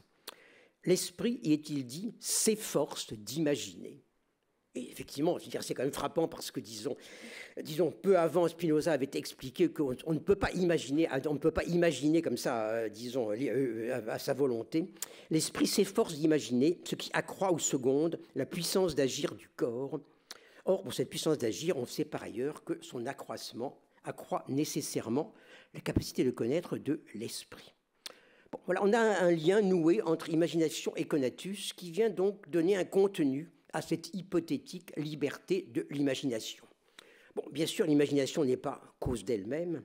L'esprit, y est-il dit, s'efforce d'imaginer. Et effectivement, je veux dire, c'est quand même frappant parce que, disons, peu avant, Spinoza avait expliqué qu'on ne peut pas imaginer comme ça, disons, à sa volonté. L'esprit s'efforce d'imaginer, ce qui accroît ou seconde la puissance d'agir du corps, Or, pour cette puissance d'agir, on sait par ailleurs que son accroissement accroît nécessairement la capacité de connaître de l'esprit. Bon, voilà, on a un lien noué entre imagination et conatus qui vient donc donner un contenu à cette hypothétique liberté de l'imagination. Bon, bien sûr, l'imagination n'est pas cause d'elle-même,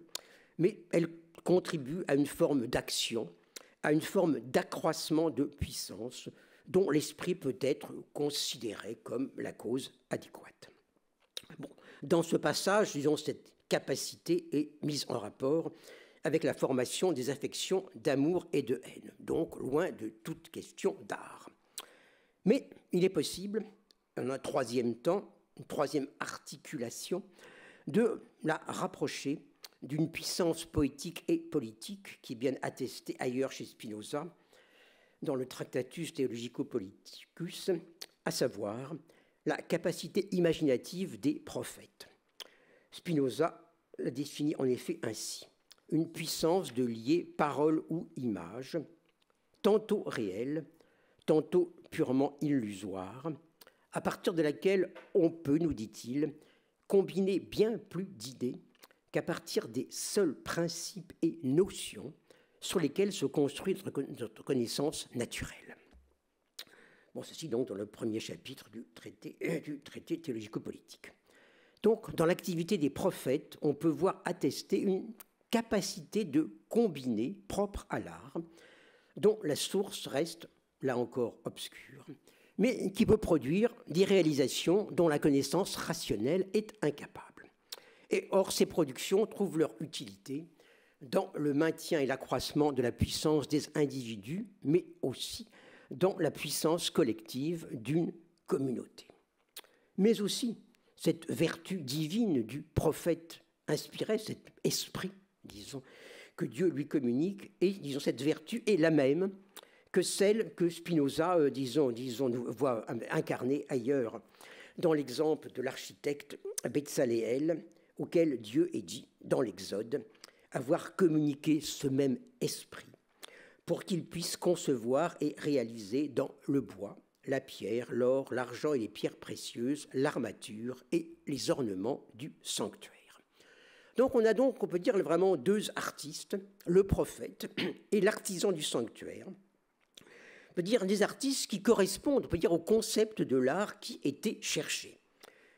mais elle contribue à une forme d'action, à une forme d'accroissement de puissance dont l'esprit peut être considéré comme la cause adéquate. Bon, dans ce passage, disons, cette capacité est mise en rapport avec la formation des affections d'amour et de haine, donc loin de toute question d'art. Mais il est possible, en un troisième temps, une troisième articulation, de la rapprocher d'une puissance poétique et politique qui est bien attestée ailleurs chez Spinoza, dans le Tractatus Theologico-Politicus, à savoir la capacité imaginative des prophètes. Spinoza la définit en effet ainsi: une puissance de lier parole ou image, tantôt réelle, tantôt purement illusoire, à partir de laquelle on peut, nous dit-il, combiner bien plus d'idées qu'à partir des seuls principes et notions sur lesquels se construit notre connaissance naturelle. Bon, ceci donc dans le premier chapitre du traité théologico-politique. Donc, dans l'activité des prophètes, on peut voir attester une capacité de combiner propre à l'art, dont la source reste, là encore, obscure, mais qui peut produire des réalisations dont la connaissance rationnelle est incapable. Et or, ces productions trouvent leur utilité dans le maintien et l'accroissement de la puissance des individus, mais aussi dans la puissance collective d'une communauté. Mais aussi, cette vertu divine du prophète inspiré, cet esprit, disons, que Dieu lui communique, et disons, cette vertu est la même que celle que Spinoza, disons, nous voit incarnée ailleurs, dans l'exemple de l'architecte Betsaléel, auquel Dieu est dit, dans l'Exode, avoir communiqué ce même esprit pour qu'il puisse concevoir et réaliser dans le bois, la pierre, l'or, l'argent et les pierres précieuses, l'armature et les ornements du sanctuaire. Donc on a donc, on peut dire, vraiment deux artistes, le prophète et l'artisan du sanctuaire. On peut dire des artistes qui correspondent, on peut dire, au concept de l'art qui était cherché.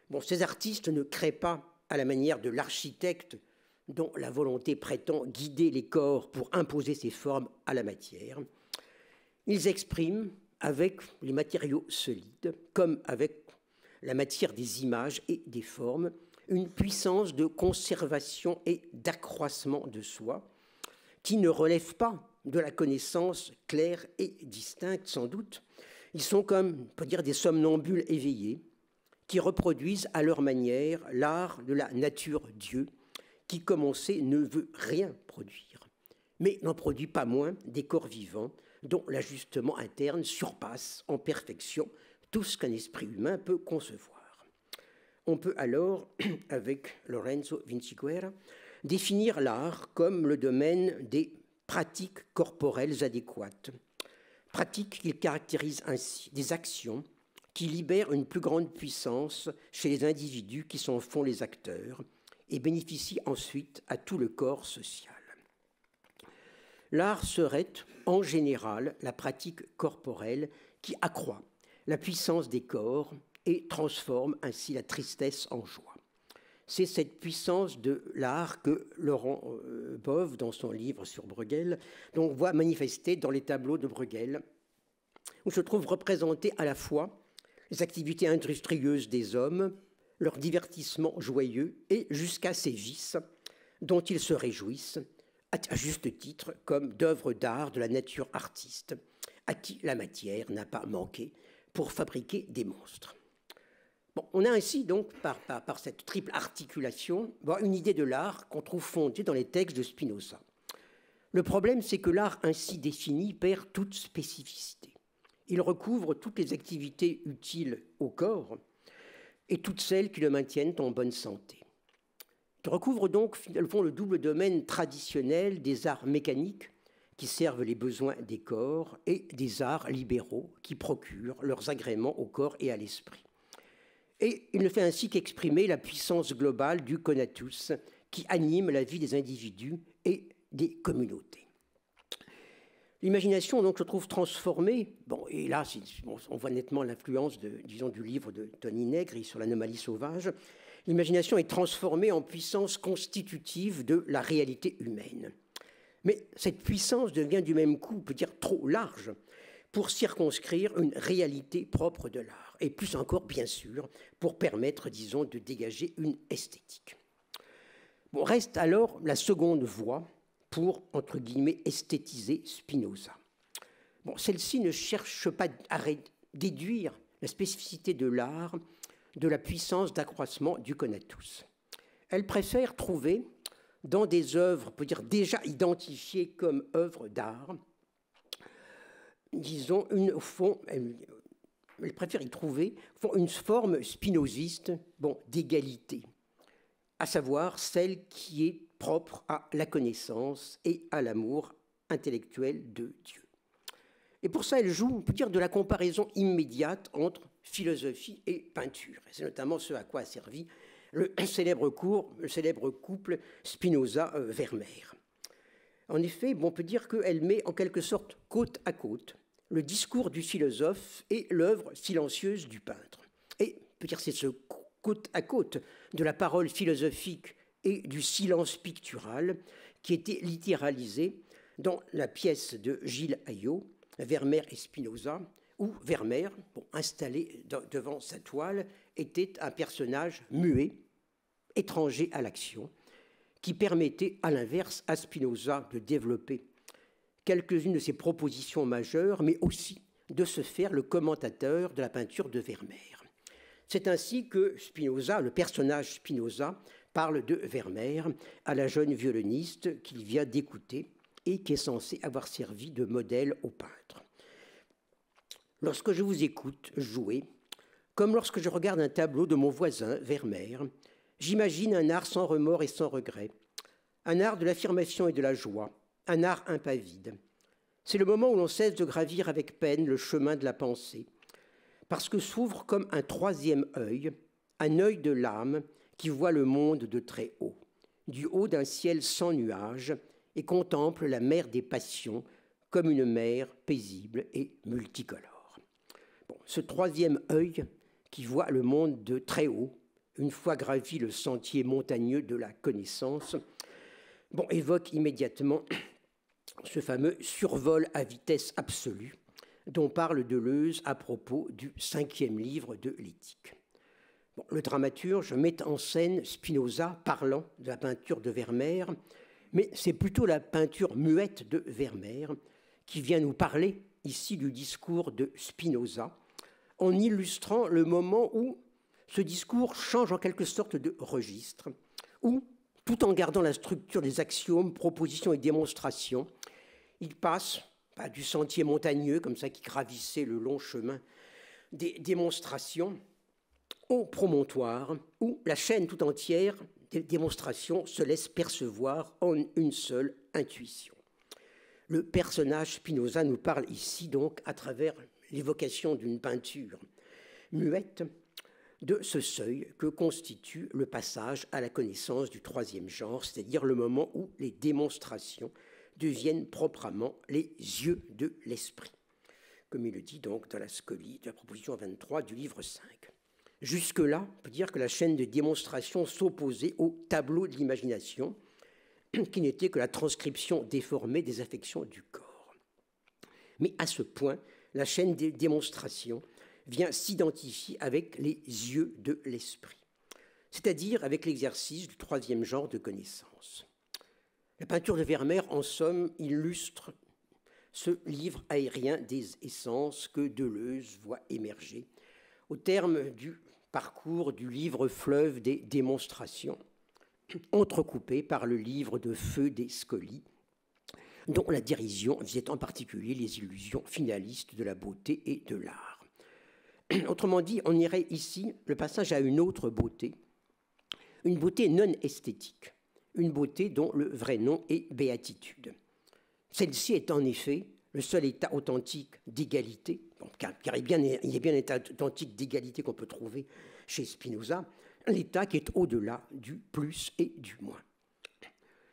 Bon, ces artistes ne créent pas à la manière de l'architecte dont la volonté prétend guider les corps pour imposer ses formes à la matière. Ils expriment avec les matériaux solides, comme avec la matière des images et des formes, une puissance de conservation et d'accroissement de soi qui ne relève pas de la connaissance claire et distincte, sans doute. Ils sont comme, on peut dire, des somnambules éveillés qui reproduisent à leur manière l'art de la nature-dieu, qui, comme on sait, ne veut rien produire, mais n'en produit pas moins des corps vivants dont l'ajustement interne surpasse en perfection tout ce qu'un esprit humain peut concevoir. On peut alors, avec Lorenzo Vinciguerra, définir l'art comme le domaine des pratiques corporelles adéquates, pratiques qu'il caractérise ainsi, des actions qui libèrent une plus grande puissance chez les individus qui s'en font les acteurs, et bénéficie ensuite à tout le corps social. L'art serait, en général, la pratique corporelle qui accroît la puissance des corps et transforme ainsi la tristesse en joie. C'est cette puissance de l'art que Laurent Bove, dans son livre sur Bruegel, donc voit manifester dans les tableaux de Bruegel, où se trouvent représentées à la fois les activités industrieuses des hommes, leur divertissement joyeux et jusqu'à ces vices dont ils se réjouissent, à juste titre, comme d'œuvres d'art de la nature artiste, à qui la matière n'a pas manqué pour fabriquer des monstres. Bon, on a ainsi donc, par cette triple articulation, une idée de l'art qu'on trouve fondée dans les textes de Spinoza. Le problème, c'est que l'art ainsi défini perd toute spécificité. Il recouvre toutes les activités utiles au corps, et toutes celles qui le maintiennent en bonne santé. Il recouvre donc le double domaine traditionnel des arts mécaniques qui servent les besoins des corps et des arts libéraux qui procurent leurs agréments au corps et à l'esprit. Et il ne fait ainsi qu'exprimer la puissance globale du conatus qui anime la vie des individus et des communautés. L'imagination, donc, se trouve transformée. Bon, et là, on voit nettement l'influence, disons, du livre de Tony Negri sur l'anomalie sauvage. L'imagination est transformée en puissance constitutive de la réalité humaine. Mais cette puissance devient du même coup, on peut dire, trop large pour circonscrire une réalité propre de l'art. Et plus encore, bien sûr, pour permettre, disons, de dégager une esthétique. Bon, reste alors la seconde voie pour, entre guillemets, esthétiser Spinoza. Bon, celle-ci ne cherche pas à déduire la spécificité de l'art de la puissance d'accroissement du conatus. Elle préfère trouver dans des œuvres, on peut dire déjà identifiées comme œuvres d'art, disons, elle préfère y trouver une forme spinoziste, bon, d'égalité, à savoir celle qui est propre à la connaissance et à l'amour intellectuel de Dieu. Et pour ça, elle joue, on peut dire, de la comparaison immédiate entre philosophie et peinture. C'est notamment ce à quoi a servi le célèbre couple Spinoza-Vermeer. En effet, on peut dire qu'elle met en quelque sorte côte à côte le discours du philosophe et l'œuvre silencieuse du peintre. Et on peut dire que c'est ce côte à côte de la parole philosophique et du silence pictural qui était littéralisé dans la pièce de Gilles Ayot, Vermeer et Spinoza, où Vermeer, installé devant sa toile, était un personnage muet, étranger à l'action, qui permettait à l'inverse à Spinoza de développer quelques-unes de ses propositions majeures, mais aussi de se faire le commentateur de la peinture de Vermeer. C'est ainsi que Spinoza, le personnage Spinoza, parle de Vermeer à la jeune violoniste qu'il vient d'écouter et qui est censée avoir servi de modèle au peintre. Lorsque je vous écoute jouer, comme lorsque je regarde un tableau de mon voisin, Vermeer, j'imagine un art sans remords et sans regret, un art de l'affirmation et de la joie, un art impavide. C'est le moment où l'on cesse de gravir avec peine le chemin de la pensée, parce que s'ouvre comme un troisième œil, un œil de l'âme qui voit le monde de très haut, du haut d'un ciel sans nuages, et contemple la mer des passions comme une mer paisible et multicolore. Bon, ce troisième œil qui voit le monde de très haut, une fois gravi le sentier montagneux de la connaissance, évoque immédiatement ce fameux survol à vitesse absolue dont parle Deleuze à propos du 5e livre de l'Éthique. Le dramaturge met en scène Spinoza parlant de la peinture de Vermeer, mais c'est plutôt la peinture muette de Vermeer qui vient nous parler ici du discours de Spinoza, en illustrant le moment où ce discours change en quelque sorte de registre, où, tout en gardant la structure des axiomes, propositions et démonstrations, il passe du sentier montagneux, comme ça, qui gravissait le long chemin des démonstrations, au promontoire, où la chaîne tout entière des démonstrations se laisse percevoir en une seule intuition. Le personnage Spinoza nous parle ici donc, à travers l'évocation d'une peinture muette, de ce seuil que constitue le passage à la connaissance du troisième genre, c'est-à-dire le moment où les démonstrations deviennent proprement les yeux de l'esprit, comme il le dit donc dans la scolie de la proposition 23 du livre 5. Jusque-là, on peut dire que la chaîne de démonstration s'opposait au tableau de l'imagination, qui n'était que la transcription déformée des affections du corps. Mais à ce point, la chaîne des démonstrations vient s'identifier avec les yeux de l'esprit, c'est-à-dire avec l'exercice du troisième genre de connaissance. La peinture de Vermeer, en somme, illustre ce livre aérien des essences que Deleuze voit émerger au terme du parcours du livre fleuve des démonstrations, entrecoupé par le livre de feu des scolies, dont la dérision visait en particulier les illusions finalistes de la beauté et de l'art. Autrement dit, on irait ici le passage à une autre beauté, une beauté non esthétique, une beauté dont le vrai nom est béatitude. Celle-ci est en effet le seul état authentique d'égalité, car il y a bien un état identique d'égalité qu'on peut trouver chez Spinoza, l'état qui est au-delà du plus et du moins.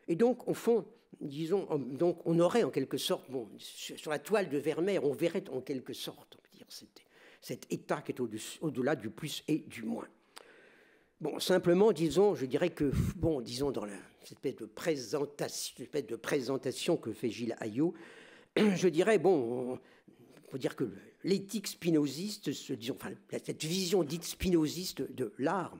Et donc, au fond, disons, donc on aurait en quelque sorte, bon, sur la toile de Vermeer, on verrait en quelque sorte, on peut dire, cet état qui est au-delà du plus et du moins. Bon, simplement, disons, je dirais que, bon, disons, dans cette espèce de présentation que fait Gilles Ayot, je dirais, bon, il faut dire que l'éthique spinoziste, enfin, cette vision dite spinoziste de l'art,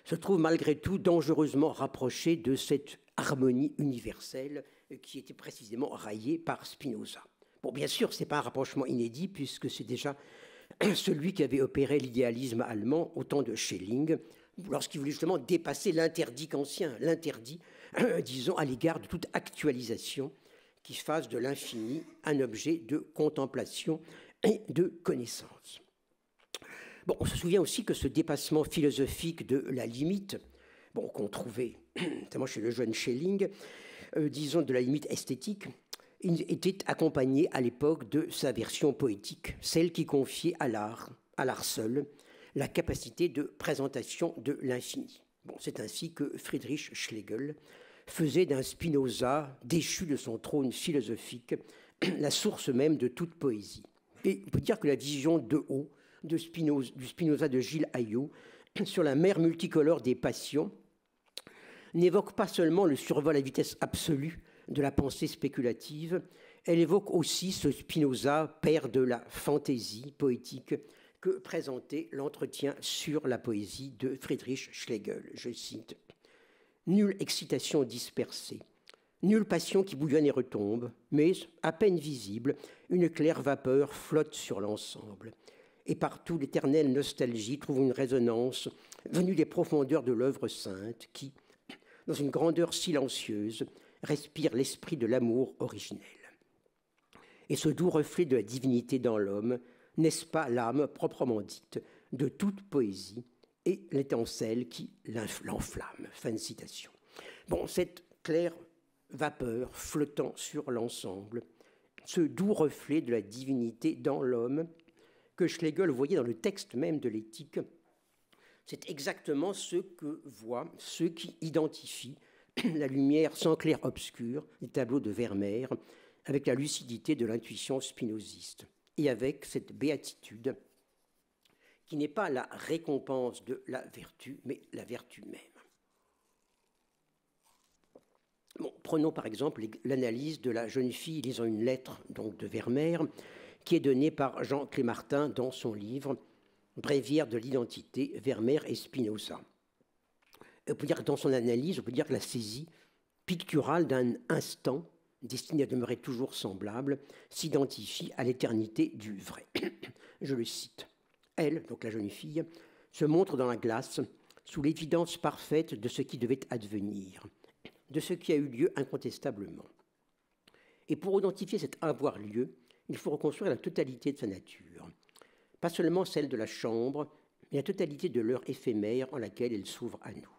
se trouve malgré tout dangereusement rapprochée de cette harmonie universelle qui était précisément raillée par Spinoza. Bon, bien sûr, ce n'est pas un rapprochement inédit, puisque c'est déjà celui qui avait opéré l'idéalisme allemand au temps de Schelling, lorsqu'il voulait justement dépasser l'interdit kantien, l'interdit, disons, à l'égard de toute actualisation qui fasse de l'infini un objet de contemplation et de connaissance. Bon, on se souvient aussi que ce dépassement philosophique de la limite, bon, qu'on trouvait, notamment chez le jeune Schelling, disons de la limite esthétique, était accompagné à l'époque de sa version poétique, celle qui confiait à l'art seul, la capacité de présentation de l'infini. Bon, c'est ainsi que Friedrich Schlegel faisait d'un Spinoza, déchu de son trône philosophique, la source même de toute poésie. Et on peut dire que la vision de haut du Spinoza de Gilles Ayot sur la mer multicolore des passions n'évoque pas seulement le survol à vitesse absolue de la pensée spéculative, elle évoque aussi ce Spinoza, père de la fantaisie poétique, que présentait l'entretien sur la poésie de Friedrich Schlegel. Je cite : « Nulle excitation dispersée, nulle passion qui bouillonne et retombe, mais, à peine visible, une claire vapeur flotte sur l'ensemble. Et partout l'éternelle nostalgie trouve une résonance venue des profondeurs de l'œuvre sainte qui, dans une grandeur silencieuse, respire l'esprit de l'amour originel. Et ce doux reflet de la divinité dans l'homme, n'est-ce pas l'âme proprement dite de toute poésie et l'étincelle qui l'enflamme » Fin de citation. Bon, cette claire vapeur flottant sur l'ensemble, ce doux reflet de la divinité dans l'homme que Schlegel voyait dans le texte même de l'éthique, c'est exactement ce que voient ceux qui identifient la lumière sans clair-obscur des tableaux de Vermeer avec la lucidité de l'intuition spinoziste et avec cette béatitude qui n'est pas la récompense de la vertu, mais la vertu même. Bon, prenons par exemple l'analyse de la jeune fille lisant une lettre donc, de Vermeer qui est donnée par Jean Clémartin dans son livre « Bréviaire de l'identité, Vermeer et Spinoza ». On peut dire que dans son analyse, on peut dire que la saisie picturale d'un instant destiné à demeurer toujours semblable s'identifie à l'éternité du vrai. Je le cite. Elle, donc la jeune fille, se montre dans la glace sous l'évidence parfaite de ce qui devait advenir, de ce qui a eu lieu incontestablement. Et pour identifier cet avoir lieu, il faut reconstruire la totalité de sa nature, pas seulement celle de la chambre, mais la totalité de l'heure éphémère en laquelle elle s'ouvre à nous.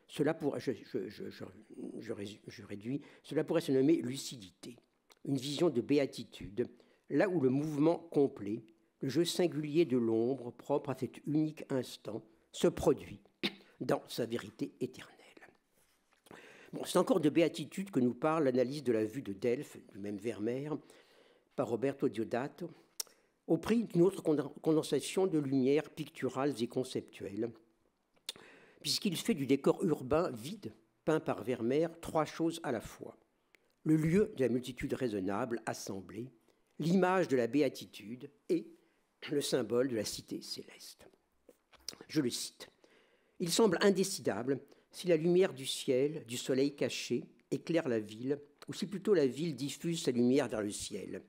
Cela pourrait, je réduis, cela pourrait se nommer lucidité, une vision de béatitude, là où le mouvement complet, le jeu singulier de l'ombre propre à cet unique instant, se produit dans sa vérité éternelle. Bon, c'est encore de béatitude que nous parle l'analyse de la vue de Delphes, du même Vermeer, par Roberto Diodato, au prix d'une autre condensation de lumières picturales et conceptuelles, puisqu'il fait du décor urbain vide, peint par Vermeer, trois choses à la fois. Le lieu de la multitude raisonnable assemblée, l'image de la béatitude et le symbole de la cité céleste. Je le cite. « Il semble indécidable si la lumière du ciel, du soleil caché, éclaire la ville, ou si plutôt la ville diffuse sa lumière vers le ciel.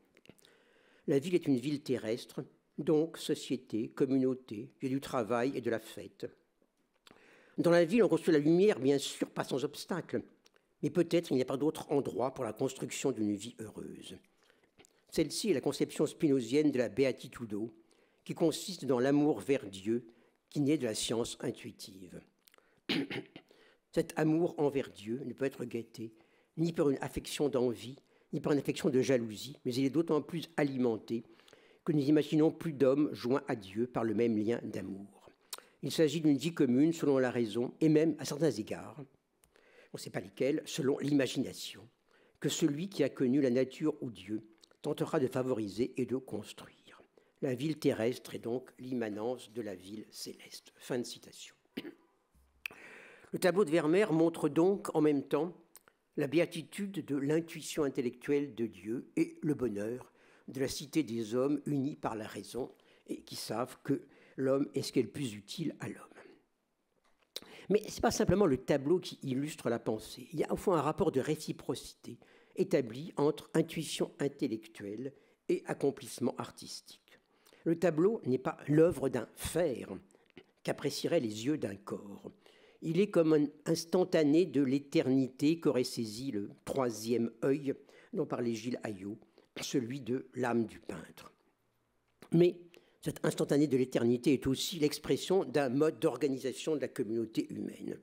La ville est une ville terrestre, donc société, communauté, lieu du travail et de la fête. Dans la ville, on construit la lumière, bien sûr, pas sans obstacle, mais peut-être il n'y a pas d'autre endroit pour la construction d'une vie heureuse. Celle-ci est la conception spinozienne de la beatitudo, qui consiste dans l'amour vers Dieu, qui naît de la science intuitive. Cet amour envers Dieu ne peut être guetté ni par une affection d'envie, ni par une affection de jalousie, mais il est d'autant plus alimenté que nous imaginons plus d'hommes joints à Dieu par le même lien d'amour. Il s'agit d'une vie commune selon la raison et même, à certains égards, on ne sait pas lesquels, selon l'imagination, que celui qui a connu la nature ou Dieu tentera de favoriser et de construire. La ville terrestre est donc l'immanence de la ville céleste. Fin de citation. Le tableau de Vermeer montre donc en même temps la béatitude de l'intuition intellectuelle de Dieu et le bonheur de la cité des hommes unis par la raison et qui savent que l'homme est ce qui est le plus utile à l'homme. Mais ce n'est pas simplement le tableau qui illustre la pensée. Il y a au fond un rapport de réciprocité établi entre intuition intellectuelle et accomplissement artistique. Le tableau n'est pas l'œuvre d'un faire qu'apprécieraient les yeux d'un corps. Il est comme un instantané de l'éternité qu'aurait saisi le troisième œil dont parlait Gilles Ayot, celui de l'âme du peintre. Mais cet instantané de l'éternité est aussi l'expression d'un mode d'organisation de la communauté humaine.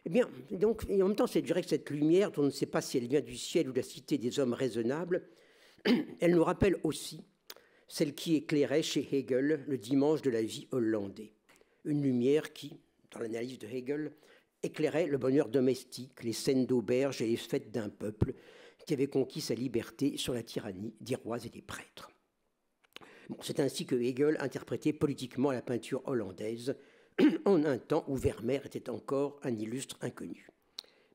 Eh bien, donc, et en même temps, c'est vrai que cette lumière, dont on ne sait pas si elle vient du ciel ou de la cité des hommes raisonnables, elle nous rappelle aussi celle qui éclairait chez Hegel le dimanche de la vie hollandais. Une lumière qui, dans l'analyse de Hegel, éclairait le bonheur domestique, les scènes d'auberge et les fêtes d'un peuple qui avait conquis sa liberté sur la tyrannie des rois et des prêtres. Bon, c'est ainsi que Hegel interprétait politiquement la peinture hollandaise en un temps où Vermeer était encore un illustre inconnu.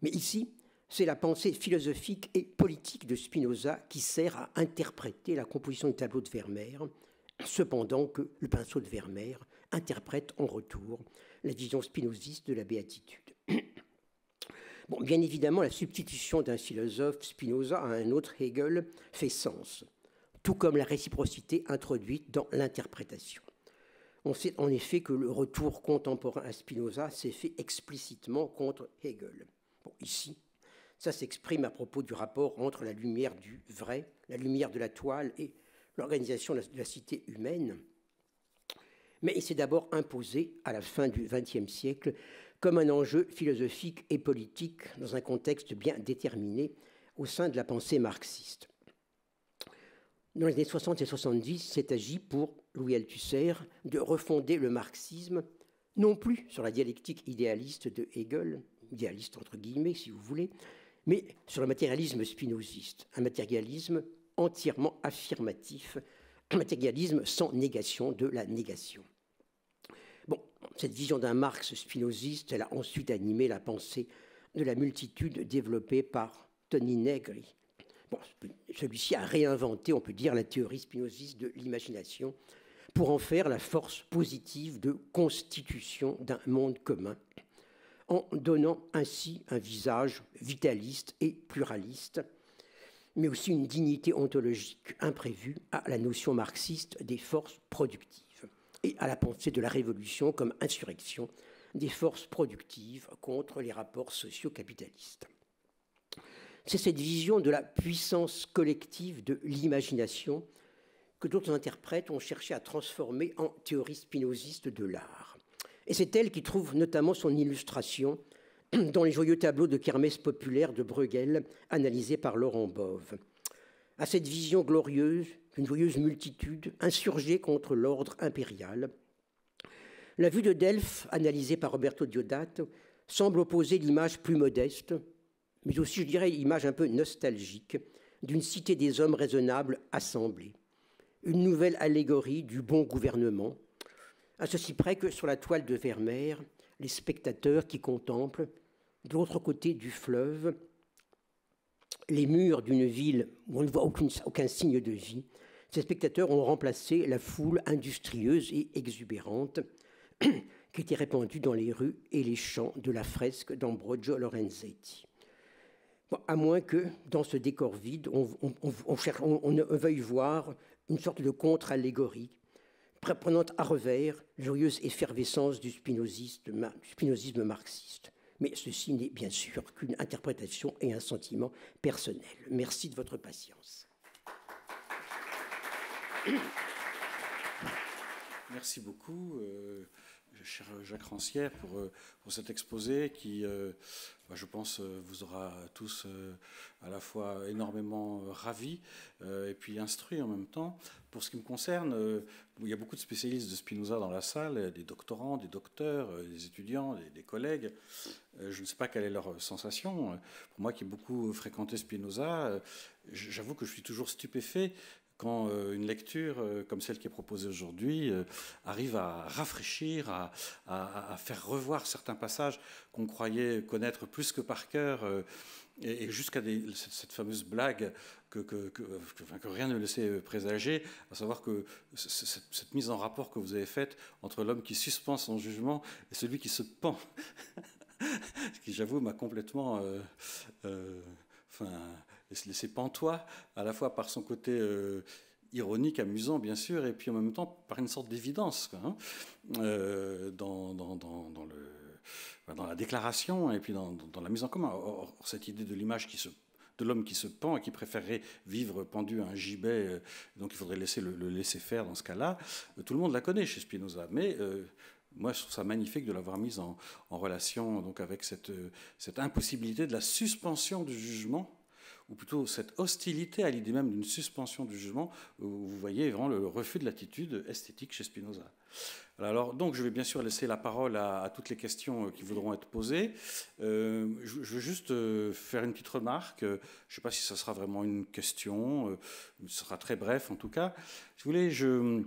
Mais ici, c'est la pensée philosophique et politique de Spinoza qui sert à interpréter la composition du tableau de Vermeer, cependant que le pinceau de Vermeer interprète en retour la vision spinoziste de la béatitude. Bon, bien évidemment, la substitution d'un philosophe Spinoza à un autre Hegel fait sens, tout comme la réciprocité introduite dans l'interprétation. On sait en effet que le retour contemporain à Spinoza s'est fait explicitement contre Hegel. Bon, ici, ça s'exprime à propos du rapport entre la lumière du vrai, la lumière de la toile et l'organisation de la cité humaine. Mais il s'est d'abord imposé, à la fin du XXe siècle, comme un enjeu philosophique et politique dans un contexte bien déterminé au sein de la pensée marxiste. Dans les années 60 et 70, il s'est agi pour Louis Althusser de refonder le marxisme, non plus sur la dialectique idéaliste de Hegel, idéaliste entre guillemets si vous voulez, mais sur le matérialisme spinoziste, un matérialisme entièrement affirmatif, un matérialisme sans négation de la négation. Bon, cette vision d'un Marx spinoziste, elle a ensuite animé la pensée de la multitude développée par Tony Negri. Bon, celui-ci a réinventé, on peut dire, la théorie spinoziste de l'imagination pour en faire la force positive de constitution d'un monde commun, en donnant ainsi un visage vitaliste et pluraliste, mais aussi une dignité ontologique imprévue à la notion marxiste des forces productives et à la pensée de la révolution comme insurrection des forces productives contre les rapports socio-capitalistes. C'est cette vision de la puissance collective de l'imagination que d'autres interprètes ont cherché à transformer en théorie spinoziste de l'art. Et c'est elle qui trouve notamment son illustration dans les joyeux tableaux de kermesse populaire de Bruegel, analysés par Laurent Bove. À cette vision glorieuse, une joyeuse multitude insurgée contre l'ordre impérial, la vue de Delphes, analysée par Roberto Diodato, semble opposer l'image plus modeste, mais aussi, je dirais, l'image un peu nostalgique d'une cité des hommes raisonnables assemblés, une nouvelle allégorie du bon gouvernement, à ceci près que sur la toile de Vermeer, les spectateurs qui contemplent, de l'autre côté du fleuve, les murs d'une ville où on ne voit aucun signe de vie, ces spectateurs ont remplacé la foule industrieuse et exubérante qui était répandue dans les rues et les champs de la fresque d'Ambrogio Lorenzetti. Bon, à moins que, dans ce décor vide, on veuille voir une sorte de contre-allégorie, prenant à revers la joyeuse effervescence du spinozisme marxiste. Mais ceci n'est bien sûr qu'une interprétation et un sentiment personnel. Merci de votre patience.
Merci beaucoup. cher Jacques Rancière, pour cet exposé qui, je pense, vous aura tous à la fois énormément ravis et puis instruits en même temps. Pour ce qui me concerne, il y a beaucoup de spécialistes de Spinoza dans la salle, des doctorants, des docteurs, des étudiants, des collègues. Je ne sais pas quelle est leur sensation. Pour moi qui ai beaucoup fréquenté Spinoza, j'avoue que je suis toujours stupéfait quand une lecture comme celle qui est proposée aujourd'hui arrive à rafraîchir, à faire revoir certains passages qu'on croyait connaître plus que par cœur, et jusqu'à cette fameuse blague que rien ne laissait présager, à savoir que cette mise en rapport que vous avez faite entre l'homme qui suspend son jugement et celui qui se pend, ce qui, j'avoue, m'a complètement... laisser pantois, à la fois par son côté ironique, amusant, bien sûr, et puis en même temps par une sorte d'évidence dans la déclaration et puis dans la mise en commun. Or, cette idée de l'image de l'homme qui se pend et qui préférerait vivre pendu à un gibet, donc il faudrait le laisser faire dans ce cas-là, tout le monde la connaît chez Spinoza, mais... moi, je trouve ça magnifique de l'avoir mise en relation donc, avec cette impossibilité de la suspension du jugement, ou plutôt cette hostilité à l'idée même d'une suspension du jugement, où vous voyez vraiment le refus de l'attitude esthétique chez Spinoza. Alors, donc, je vais bien sûr laisser la parole à toutes les questions qui voudront être posées. Je veux juste faire une petite remarque. Je ne sais pas si ça sera vraiment une question. Ce sera très bref, en tout cas. Si vous voulez, j'en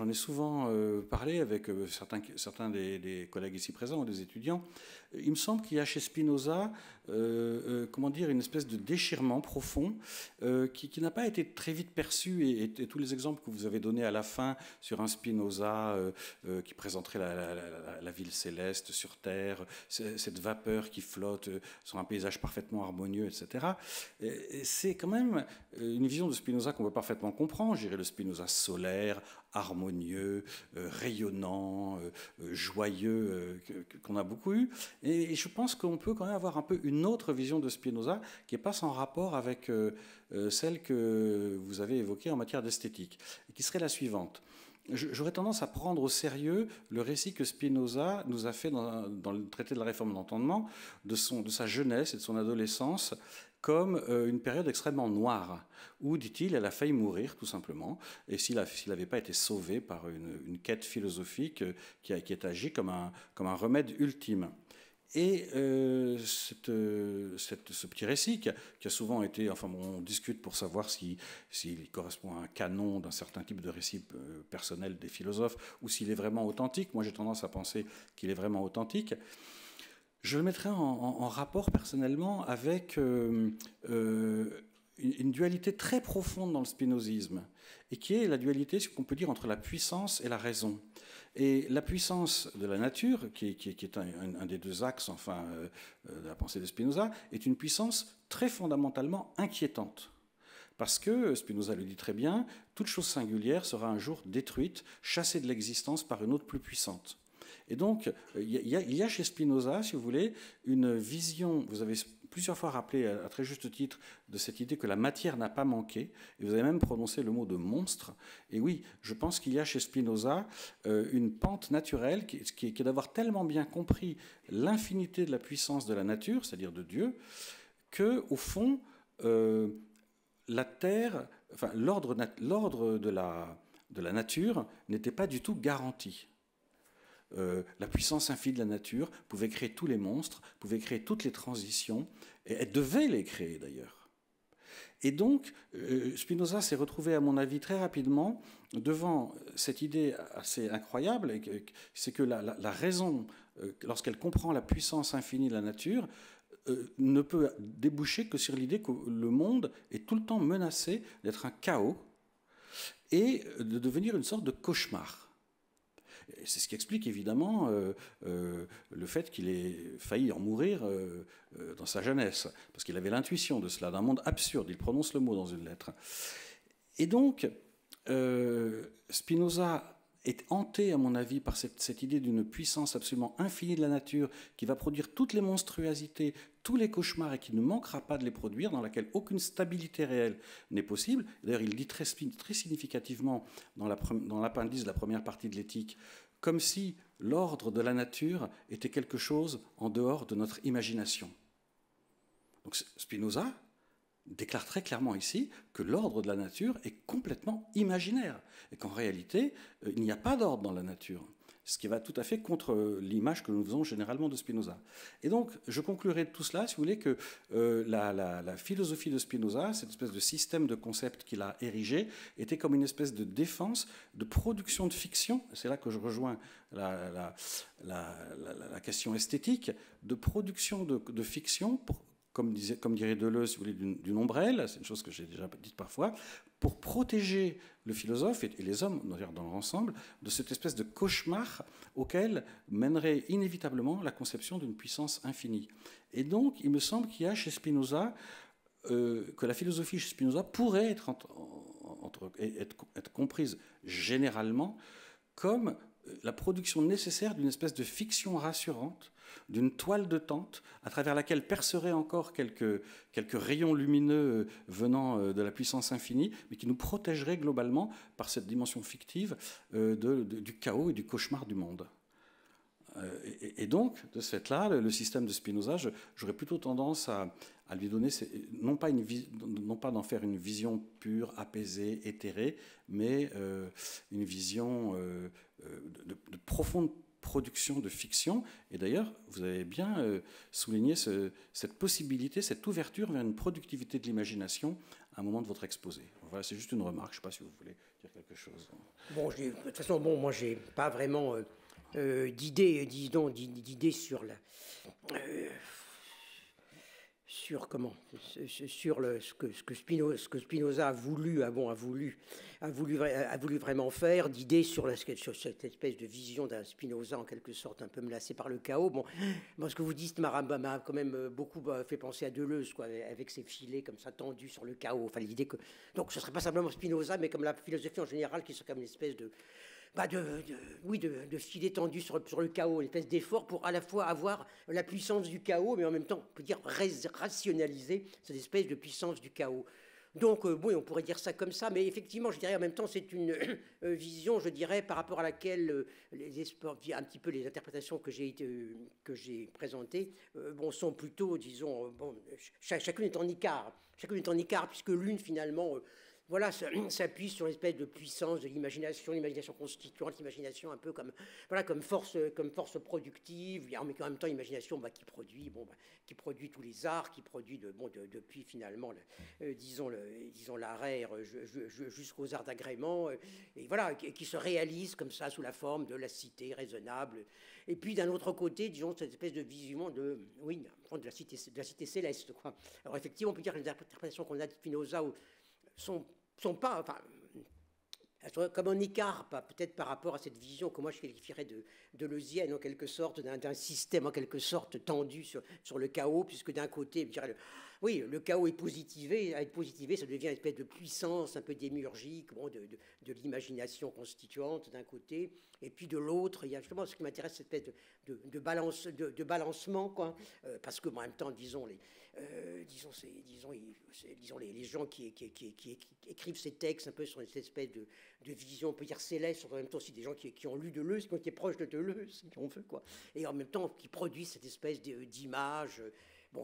ai souvent parlé avec certains des collègues ici présents ou des étudiants. Il me semble qu'il y a chez Spinoza comment dire, une espèce de déchirement profond qui n'a pas été très vite perçu, et tous les exemples que vous avez donnés à la fin sur un Spinoza qui présenterait la ville céleste sur Terre, cette vapeur qui flotte sur un paysage parfaitement harmonieux, etc. C'est quand même une vision de Spinoza qu'on peut parfaitement comprendre. Je dirais le Spinoza solaire, harmonieux, rayonnant, joyeux, qu'on a beaucoup eu. Et je pense qu'on peut quand même avoir un peu une autre vision de Spinoza qui n'est pas sans rapport avec celle que vous avez évoquée en matière d'esthétique, et qui serait la suivante. J'aurais tendance à prendre au sérieux le récit que Spinoza nous a fait dans le traité de la réforme de l'entendement de sa jeunesse et de son adolescence comme une période extrêmement noire, où, dit-il, elle a failli mourir, tout simplement, et s'il n'avait pas été sauvé par une quête philosophique qui est agi comme un remède ultime. Et ce petit récit, qui a souvent été, enfin on discute pour savoir s'il correspond à un canon d'un certain type de récit personnel des philosophes, ou s'il est vraiment authentique. Moi j'ai tendance à penser qu'il est vraiment authentique. Je le mettrai en rapport personnellement avec une dualité très profonde dans le spinozisme, et qui est la dualité, ce qu'on peut dire, entre la puissance et la raison. Et la puissance de la nature, qui est un des deux axes de la pensée de Spinoza, est une puissance très fondamentalement inquiétante. Parce que, Spinoza le dit très bien, toute chose singulière sera un jour détruite, chassée de l'existence par une autre plus puissante. Et donc, il y a chez Spinoza, si vous voulez, une vision, vous avez plusieurs fois rappelé à très juste titre, de cette idée que la matière n'a pas manqué, et vous avez même prononcé le mot de monstre. Et oui, je pense qu'il y a chez Spinoza une pente naturelle qui est d'avoir tellement bien compris l'infinité de la puissance de la nature, c'est-à-dire de Dieu, que au fond, la terre, enfin l'ordre de la nature n'était pas du tout garanti. La puissance infinie de la nature pouvait créer tous les monstres, pouvait créer toutes les transitions, et elle devait les créer d'ailleurs. Et donc, Spinoza s'est retrouvé, à mon avis, très rapidement devant cette idée assez incroyable, c'est que la raison, lorsqu'elle comprend la puissance infinie de la nature, ne peut déboucher que sur l'idée que le monde est tout le temps menacé d'être un chaos et de devenir une sorte de cauchemar. C'est ce qui explique évidemment le fait qu'il ait failli en mourir dans sa jeunesse, parce qu'il avait l'intuition de cela, d'un monde absurde. Il prononce le mot dans une lettre. Et donc, Spinoza est hanté, à mon avis, par cette idée d'une puissance absolument infinie de la nature qui va produire toutes les monstruosités, tous les cauchemars et qui ne manquera pas de les produire, dans laquelle aucune stabilité réelle n'est possible. D'ailleurs, il dit très significativement dans l'appendice de la première partie de l'éthique, comme si l'ordre de la nature était quelque chose en dehors de notre imagination. Donc Spinoza déclare très clairement ici que l'ordre de la nature est complètement imaginaire et qu'en réalité, il n'y a pas d'ordre dans la nature, ce qui va tout à fait contre l'image que nous faisons généralement de Spinoza. Et donc, je conclurai de tout cela, si vous voulez, que la philosophie de Spinoza, cette espèce de système de concepts qu'il a érigé, était comme une espèce de défense, de production de fiction, c'est là que je rejoins la question esthétique, de production de fiction pour comme dirait Deleuze, si vous voulez, d'une ombrelle, c'est une chose que j'ai déjà dite parfois, pour protéger le philosophe et les hommes, d'ailleurs dans leur ensemble, de cette espèce de cauchemar auquel mènerait inévitablement la conception d'une puissance infinie. Et donc, il me semble qu'il y a chez Spinoza, que la philosophie chez Spinoza pourrait être comprise généralement comme la production nécessaire d'une espèce de fiction rassurante, d'une toile de tente à travers laquelle perceraient encore quelques rayons lumineux venant de la puissance infinie, mais qui nous protégerait globalement par cette dimension fictive du chaos et du cauchemar du monde. Et donc, de ce fait-là, le système de Spinoza, j'aurais plutôt tendance à lui donner, non pas d'en faire une vision pure, apaisée, éthérée, mais une vision de profonde production de fiction. Et d'ailleurs, vous avez bien souligné cette possibilité, cette ouverture vers une productivité de l'imagination à un moment de votre exposé. Voilà, c'est juste une remarque, je ne sais pas si vous voulez dire quelque chose.
Bon, de toute façon, moi, je n'ai pas vraiment d'idées sur la... ce que Spinoza a voulu vraiment faire, d'idées sur cette espèce de vision d'un Spinoza en quelque sorte un peu menacé par le chaos. Bon, ce que vous dites m'a quand même beaucoup fait penser à Deleuze, quoi, avec ses filets comme ça tendus sur le chaos. Enfin, l'idée que donc ce serait pas simplement Spinoza, mais comme la philosophie en général, qui serait comme une espèce de filet tendu sur le chaos, une espèce d'effort pour à la fois avoir la puissance du chaos, mais en même temps, on peut dire, rationaliser cette espèce de puissance du chaos. Donc, oui, on pourrait dire ça comme ça, mais effectivement, je dirais en même temps, c'est une vision, je dirais, par rapport à laquelle un petit peu les interprétations que j'ai présentées sont plutôt, disons, chacune est en écart. Chacune est en écart, puisque l'une, finalement... voilà, s'appuie sur une espèce de puissance de l'imagination constituante, l'imagination un peu comme force productive, mais en même temps imagination qui produit tous les arts, qui produit depuis finalement disons l'art jusqu'aux arts d'agrément, et voilà, qui se réalise comme ça sous la forme de la cité raisonnable. Et puis d'un autre côté, disons, cette espèce de vision de la cité céleste, quoi. Alors effectivement, on peut dire que les interprétations qu'on a de Spinoza sont pas, enfin, comme un écart, peut-être par rapport à cette vision que moi je qualifierais de deleuzienne en quelque sorte, d'un système en quelque sorte tendu sur le chaos, puisque d'un côté, je dirais, le chaos est positivé, à être positivé, ça devient une espèce de puissance un peu démiurgique, de l'imagination constituante d'un côté, et puis de l'autre, il y a justement ce qui m'intéresse, cette espèce de balancement, quoi, parce que en même temps, disons les gens qui écrivent ces textes un peu sur cette espèce de vision, on peut dire céleste, en même temps aussi des gens qui ont lu Deleuze, qui ont été proches de Deleuze, qui ont fait quoi, et en même temps qui produisent cette espèce d'image,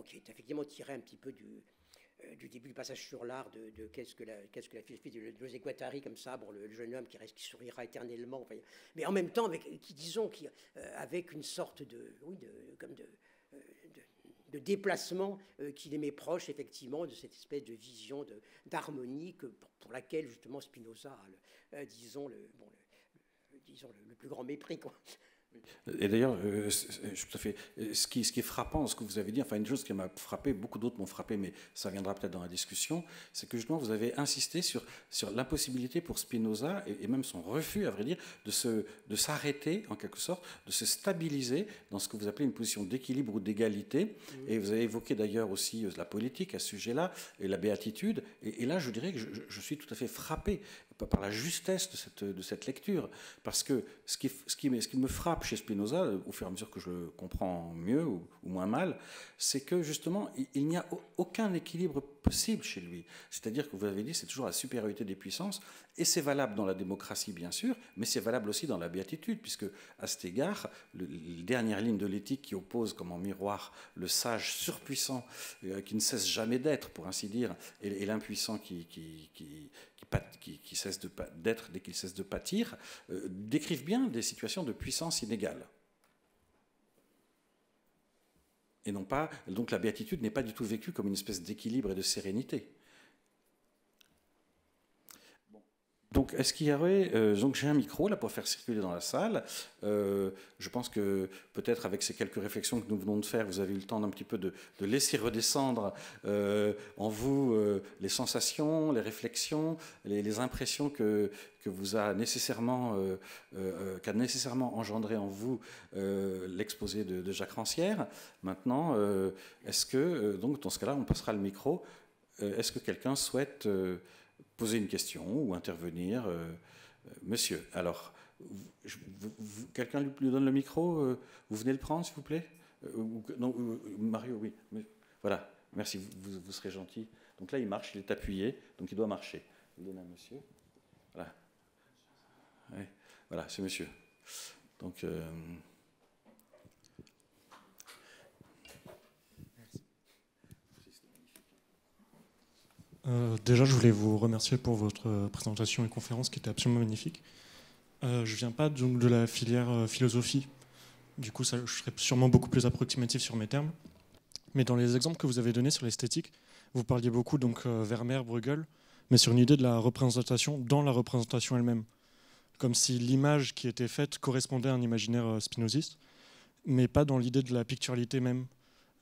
qui est effectivement tirée un petit peu du début du passage sur l'art de qu'est-ce que la philosophie de Deleuze et Guattari, comme ça, le jeune homme qui sourira éternellement, enfin, mais en même temps avec une sorte de déplacement qui les met proches, effectivement, de cette espèce de vision d'harmonie pour laquelle, justement, Spinoza a, disons, le plus grand mépris, quoi.
Et d'ailleurs, tout à fait, ce qui est frappant dans ce que vous avez dit, enfin une chose qui m'a frappé, beaucoup d'autres m'ont frappé, mais ça viendra peut-être dans la discussion, c'est que justement vous avez insisté sur l'impossibilité pour Spinoza, et même son refus, à vrai dire, de s'arrêter en quelque sorte, de se stabiliser dans ce que vous appelez une position d'équilibre ou d'égalité. Et vous avez évoqué d'ailleurs aussi la politique à ce sujet-là, et la béatitude. Et là, je dirais que je suis tout à fait frappé par la justesse de cette lecture, parce que ce qui me frappe chez Spinoza, au fur et à mesure que je le comprends mieux ou moins mal, c'est que justement, il n'y a aucun équilibre possible chez lui. C'est-à-dire que vous avez dit, c'est toujours la supériorité des puissances, et c'est valable dans la démocratie, bien sûr, mais c'est valable aussi dans la béatitude, puisque à cet égard, la dernière ligne de l'éthique qui oppose comme en miroir le sage surpuissant, qui ne cesse jamais d'être, pour ainsi dire, et l'impuissant qui cesse d'être dès qu'il cesse de pâtir, décrivent bien des situations de puissance inégale. Et non pas, donc la béatitude n'est pas du tout vécue comme une espèce d'équilibre et de sérénité. Donc, est-ce qu'il y aurait... donc, j'ai un micro là pour faire circuler dans la salle. Je pense que peut-être avec ces quelques réflexions que nous venons de faire, vous avez eu le temps d'un petit peu de laisser redescendre en vous les sensations, les réflexions, les impressions que vous a nécessairement, qu'a nécessairement engendré en vous l'exposé de Jacques Rancière. Maintenant, est-ce que, donc dans ce cas-là, on passera le micro. Est-ce que quelqu'un souhaite poser une question ou intervenir? Monsieur, alors, quelqu'un lui donne le micro, vous venez le prendre, s'il vous plaît? Non, Mario, oui. Voilà, merci, vous serez gentil. Donc là, il marche, il est appuyé, donc il doit marcher. Vous donnez à monsieur. Voilà. Ouais. Voilà, c'est monsieur. Donc...
Déjà, je voulais vous remercier pour votre présentation et conférence qui était absolument magnifique. Je ne viens pas donc de la filière philosophie, du coup je serai sûrement beaucoup plus approximatif sur mes termes. Mais dans les exemples que vous avez donnés sur l'esthétique, vous parliez beaucoup donc Vermeer, Bruegel, mais sur une idée de la représentation dans la représentation elle-même. Comme si l'image qui était faite correspondait à un imaginaire spinoziste, mais pas dans l'idée de la picturalité même.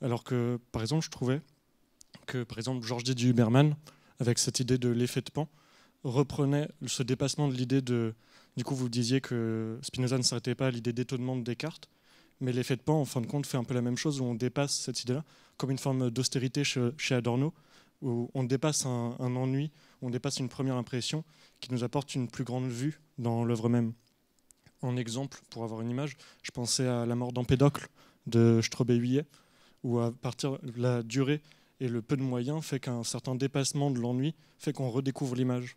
Alors que, par exemple, je trouvais que, par exemple, Georges Didier Huberman, avec cette idée de l'effet de pan, reprenait ce dépassement de l'idée de... Du coup, vous disiez que Spinoza ne s'arrêtait pas à l'idée d'étonnement de Descartes, mais l'effet de pan, en fin de compte, fait un peu la même chose, où on dépasse cette idée-là, comme une forme d'austérité chez Adorno, où on dépasse un ennui, on dépasse une première impression qui nous apporte une plus grande vue dans l'œuvre même. En exemple, pour avoir une image, je pensais à La mort d'Empédocle de Strobé-Huillet, où à partir de la durée et le peu de moyens fait qu'un certain dépassement de l'ennui fait qu'on redécouvre l'image.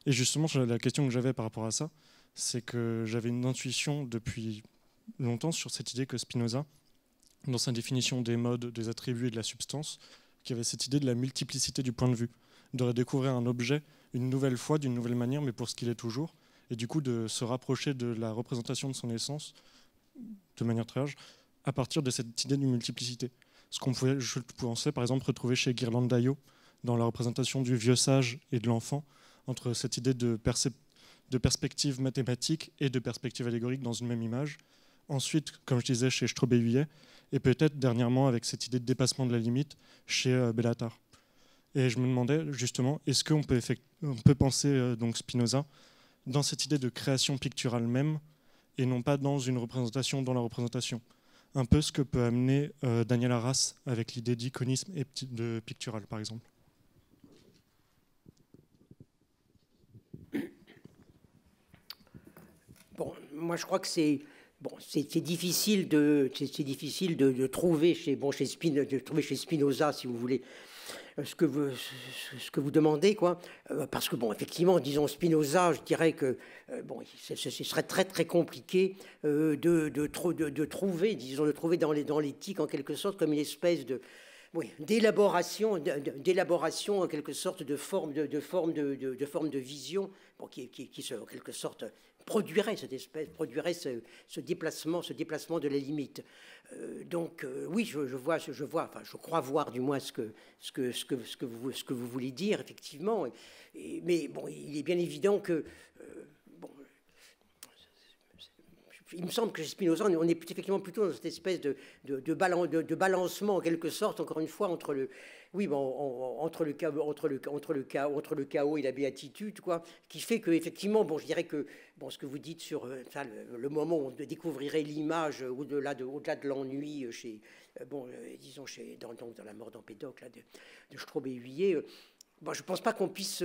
Et justement, la question que j'avais par rapport à ça, c'est que j'avais une intuition depuis longtemps sur cette idée que Spinoza, dans sa définition des modes, des attributs et de la substance, qui avait cette idée de la multiplicité du point de vue, de redécouvrir un objet une nouvelle fois, d'une nouvelle manière, mais pour ce qu'il est toujours, et du coup de se rapprocher de la représentation de son essence, de manière très large, à partir de cette idée d'une multiplicité. Ce qu'on pouvait, je pensais par exemple retrouver chez Ghirlandaio, dans la représentation du vieux sage et de l'enfant, entre cette idée de perspective mathématique et de perspective allégorique dans une même image. Ensuite, comme je disais, chez Strobé-Huillet, et peut-être dernièrement avec cette idée de dépassement de la limite chez Bellatar. Et je me demandais justement, est-ce qu'on peut penser donc Spinoza dans cette idée de création picturale même, et non pas dans une représentation dans la représentation. Un peu ce que peut amener Daniel Arras avec l'idée d'iconisme et de pictural, par exemple.
Bon, moi je crois que c'est difficile de trouver chez Spinoza, si vous voulez, ce que vous demandez, quoi. Parce que, bon, effectivement, disons Spinoza, je dirais que ce serait très très compliqué de trouver dans l'éthique en quelque sorte comme une espèce de d'élaboration en quelque sorte de forme de vision, qui en quelque sorte produirait ce déplacement de la limite. Donc oui, je crois voir du moins ce que vous voulez dire effectivement. Mais bon, il est bien évident que il me semble que chez Spinoza, on est effectivement plutôt dans cette espèce de balancement, en quelque sorte, encore une fois, entre le chaos et la béatitude, quoi, qui fait que, effectivement, bon, je dirais que ce que vous dites sur le moment où on découvrirait l'image au-delà de l'ennui disons, dans la mort d'Empédocle, de Straub et Huillet. Bon, je pense pas qu'on puisse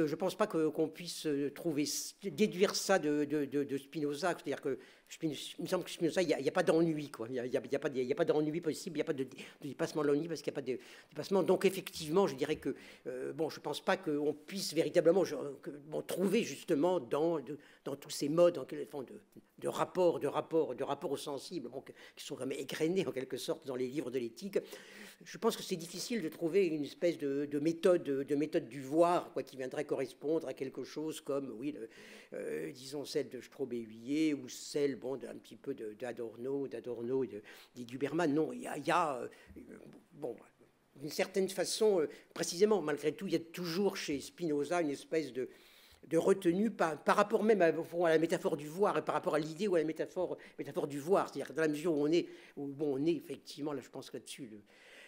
déduire ça de Spinoza. C'est-à-dire que il me semble que Spinoza, il n'y a pas d'ennui, quoi. Il n'y a pas d'ennui possible, il n'y a pas de dépassement de l'ennui parce qu'il n'y a pas de dépassement. Donc effectivement, je dirais que je pense pas qu'on puisse véritablement trouver justement dans tous ces modes de rapport au sensible, qui sont quand même égrenés en quelque sorte dans les livres de l'éthique. Je pense que c'est difficile de trouver une espèce de méthode du voir, quoi, qui viendrait correspondre à quelque chose comme, disons, celle de Straub et Huillet ou celle, d'un petit peu d'Adorno et d'Huberman. Non, il y a d'une certaine façon, précisément, malgré tout, il y a toujours chez Spinoza une espèce de retenue par rapport même à la métaphore du voir et par rapport à l'idée ou à la métaphore du voir. C'est-à-dire dans la mesure où on est effectivement, là je pense là-dessus,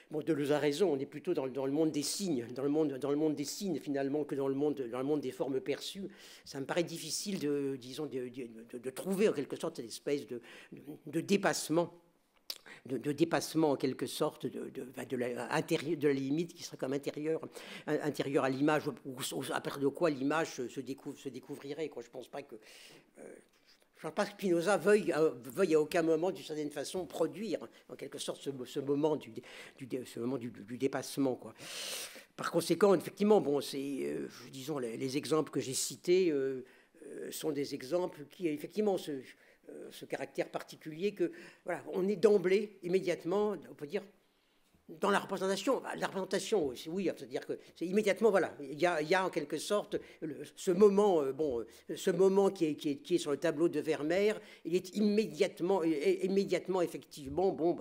Deleuze a raison, on est plutôt dans le monde des signes, dans le monde des signes finalement que dans le monde des formes perçues. Ça me paraît difficile de trouver en quelque sorte cette espèce de dépassement. De dépassement en quelque sorte de la limite qui serait comme intérieure à l'image, à partir de quoi l'image se découvrirait, quoi. Je ne pense pas que Spinoza veuille à aucun moment, d'une certaine façon, produire en quelque sorte ce moment du dépassement, quoi. Par conséquent, effectivement, disons, les exemples que j'ai cités sont des exemples qui, effectivement, ce caractère particulier que, voilà, on est d'emblée, immédiatement, on peut dire, dans la représentation. La représentation, oui, c'est-à-dire que c'est immédiatement, voilà, il y a en quelque sorte ce moment qui est sur le tableau de Vermeer, il est immédiatement effectivement,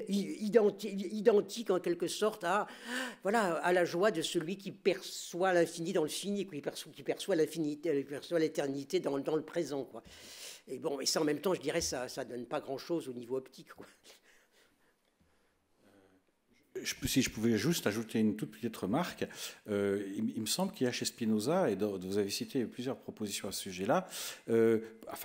identique en quelque sorte à la joie de celui qui perçoit l'infini dans le fini, qui perçoit l'infinité, qui perçoit l'éternité dans le présent, quoi. Et ça en même temps, je dirais, ça donne pas grand-chose au niveau optique, quoi.
Si je pouvais juste ajouter une toute petite remarque, il me semble qu'il y a chez Spinoza, et vous avez cité plusieurs propositions à ce sujet-là,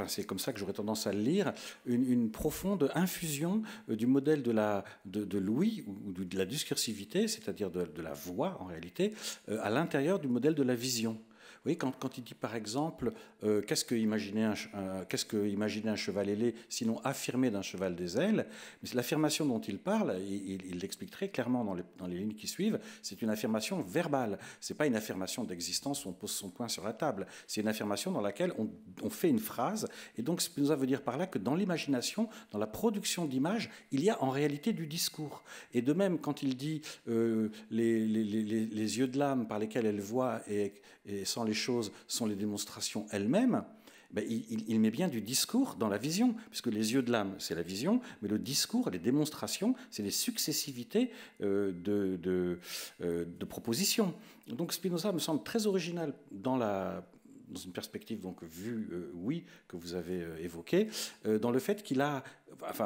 c'est comme ça que j'aurais tendance à le lire, une profonde infusion du modèle de l'ouïe ou de la discursivité, c'est-à-dire de la voix en réalité, à l'intérieur du modèle de la vision. Oui, quand il dit par exemple qu'est-ce que imaginer un cheval ailé, sinon affirmer d'un cheval des ailes, mais l'affirmation dont il parle, il l'explique très clairement dans les lignes qui suivent, c'est une affirmation verbale. C'est pas une affirmation d'existence où on pose son poing sur la table. C'est une affirmation dans laquelle on fait une phrase. Et donc Spinoza veut dire par là que dans l'imagination, dans la production d'images, il y a en réalité du discours. Et de même, quand il dit les yeux de l'âme par lesquels elle voit et sans les choses sont les démonstrations elles-mêmes, il met bien du discours dans la vision, puisque les yeux de l'âme, c'est la vision, mais le discours, les démonstrations, c'est les successivités de propositions. Donc Spinoza me semble très original dans une perspective donc vue, que vous avez évoquée, dans le fait qu'il a,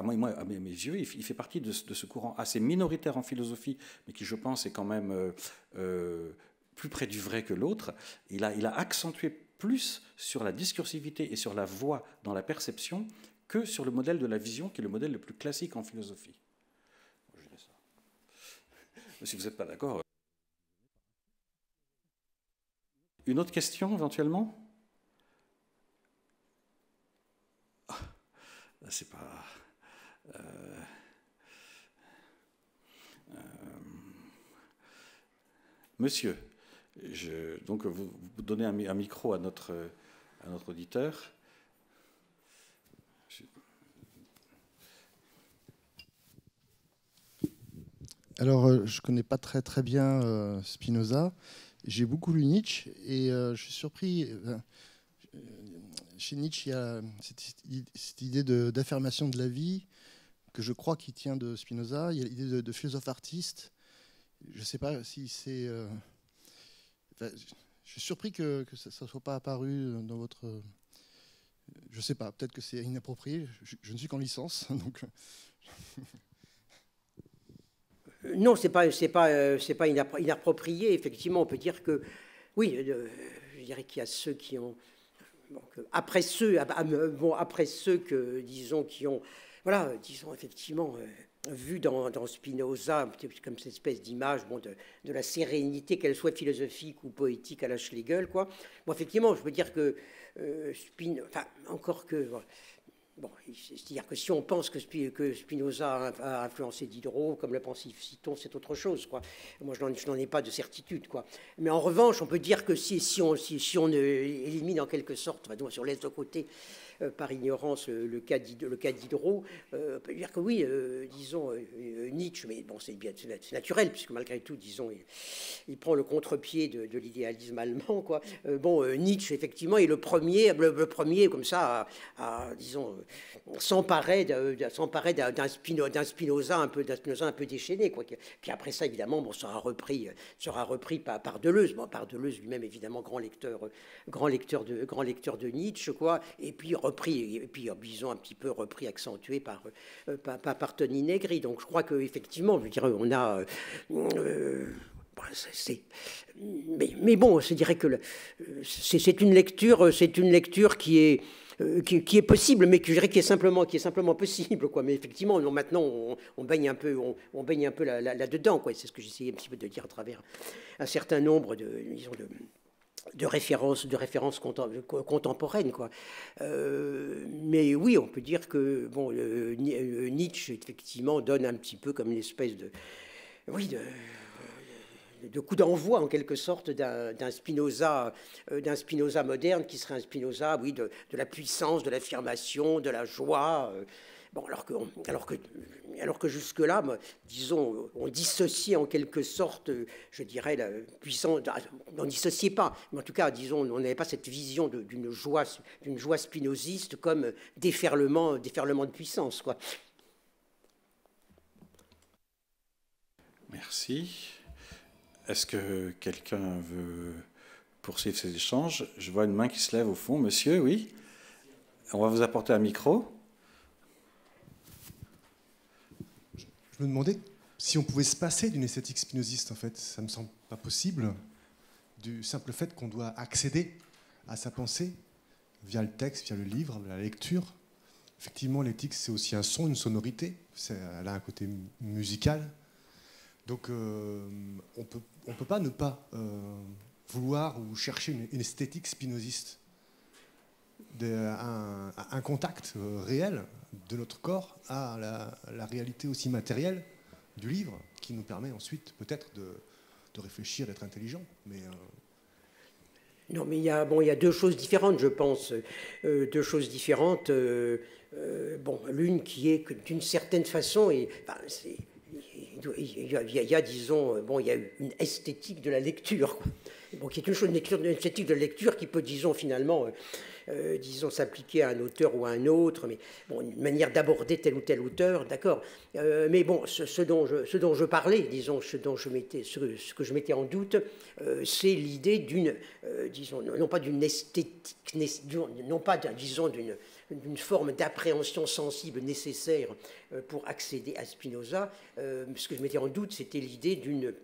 moi, à mes yeux, il fait partie de ce courant assez minoritaire en philosophie, mais qui, je pense, est quand même plus près du vrai que l'autre. Il a accentué plus sur la discursivité et sur la voix dans la perception que sur le modèle de la vision, qui est le modèle le plus classique en philosophie. Je dirais ça. Si vous n'êtes pas d'accord. Une autre question, éventuellement ? C'est pas... Monsieur, donc vous donnez un micro à notre auditeur.
Alors, je ne connais pas très bien Spinoza. J'ai beaucoup lu Nietzsche et je suis surpris. Chez Nietzsche, il y a cette idée d'affirmation de la vie que je crois qui tient de Spinoza. Il y a l'idée de philosophe artiste. Je ne sais pas si c'est... je suis surpris que ça ne soit pas apparu dans votre Je ne sais pas, peut-être que c'est inapproprié. Je ne suis qu'en licence, donc.
Non, c'est pas inapproprié. Effectivement, on peut dire que, oui, je dirais qu'il y a ceux qui ont, bon, après ceux que, disons, qui ont, voilà, disons effectivement vu dans Spinoza comme cette espèce d'image, bon, de la sérénité, qu'elle soit philosophique ou poétique à la Schlegel, quoi. Bon, effectivement, je veux dire que enfin, encore que. Bon, c'est-à-dire que si on pense que Spinoza a influencé Diderot, comme le pensif Citon, c'est autre chose, quoi. Moi, je n'en ai pas de certitude, quoi. Mais en revanche, on peut dire que si on élimine en quelque sorte, enfin, si on laisse de côté par ignorance le cas Diderot, on peut dire que oui, disons, Nietzsche, mais bon, c'est naturel, puisque malgré tout, disons, il prend le contre-pied de l'idéalisme allemand, quoi. Bon, Nietzsche, effectivement, est le premier comme ça, disons, s'emparer d'un Spinoza un peu déchaîné, quoi, qui après ça, évidemment, bon, sera repris par Deleuze. Bon, par Deleuze lui-même, évidemment, grand lecteur de Nietzsche, quoi, et puis disons un petit peu repris, accentué par Tony Negri. Donc je crois qu'effectivement, je dirais, on a... mais bon, je dirais que c'est une lecture qui est possible, mais que je dirais qui est simplement possible, quoi. Mais effectivement, maintenant, on baigne un peu là-dedans, quoi. C'est ce que j'essayais un petit peu de dire à travers un certain nombre de références contemporaines, quoi. Mais oui, on peut dire que bon, Nietzsche effectivement donne un petit peu comme une espèce de coup d'envoi en quelque sorte d'un Spinoza moderne, qui serait un Spinoza, oui, de la puissance, de l'affirmation, de la joie. Bon, alors que jusque-là, disons, on dissociait en quelque sorte, je dirais, la puissance. On ne dissociait pas, mais en tout cas, disons, on n'avait pas cette vision d'une joie spinoziste comme déferlement de puissance, quoi.
Merci. Est-ce que quelqu'un veut poursuivre ces échanges? Je vois une main qui se lève au fond. Monsieur, oui? On va vous apporter un micro.
Je me demandais si on pouvait se passer d'une esthétique spinoziste, en fait. Ça ne me semble pas possible, du simple fait qu'on doit accéder à sa pensée via le texte, via le livre, la lecture. Effectivement, l'éthique, c'est aussi un son, une sonorité. Elle a un côté musical. Donc, on peut pas ne pas vouloir ou chercher une esthétique spinoziste. Un contact réel de notre corps à la réalité aussi matérielle du livre, qui nous permet ensuite peut-être de réfléchir, d'être intelligent. Mais
non, mais il y a deux choses différentes, je pense. Deux choses différentes. Bon, l'une qui est que d'une certaine façon, il y a, disons, bon, il y a une esthétique de la lecture, quoi. Bon, qui est une esthétique de la lecture qui peut, disons, finalement, disons, s'appliquer à un auteur ou à un autre, mais bon, une manière d'aborder tel ou tel auteur, d'accord. Mais bon, ce dont je parlais, disons, ce que je mettais en doute, c'est l'idée d'une, disons, non pas d'une esthétique, non pas, disons, d'une forme d'appréhension sensible nécessaire pour accéder à Spinoza. Ce que je mettais en doute, c'était l'idée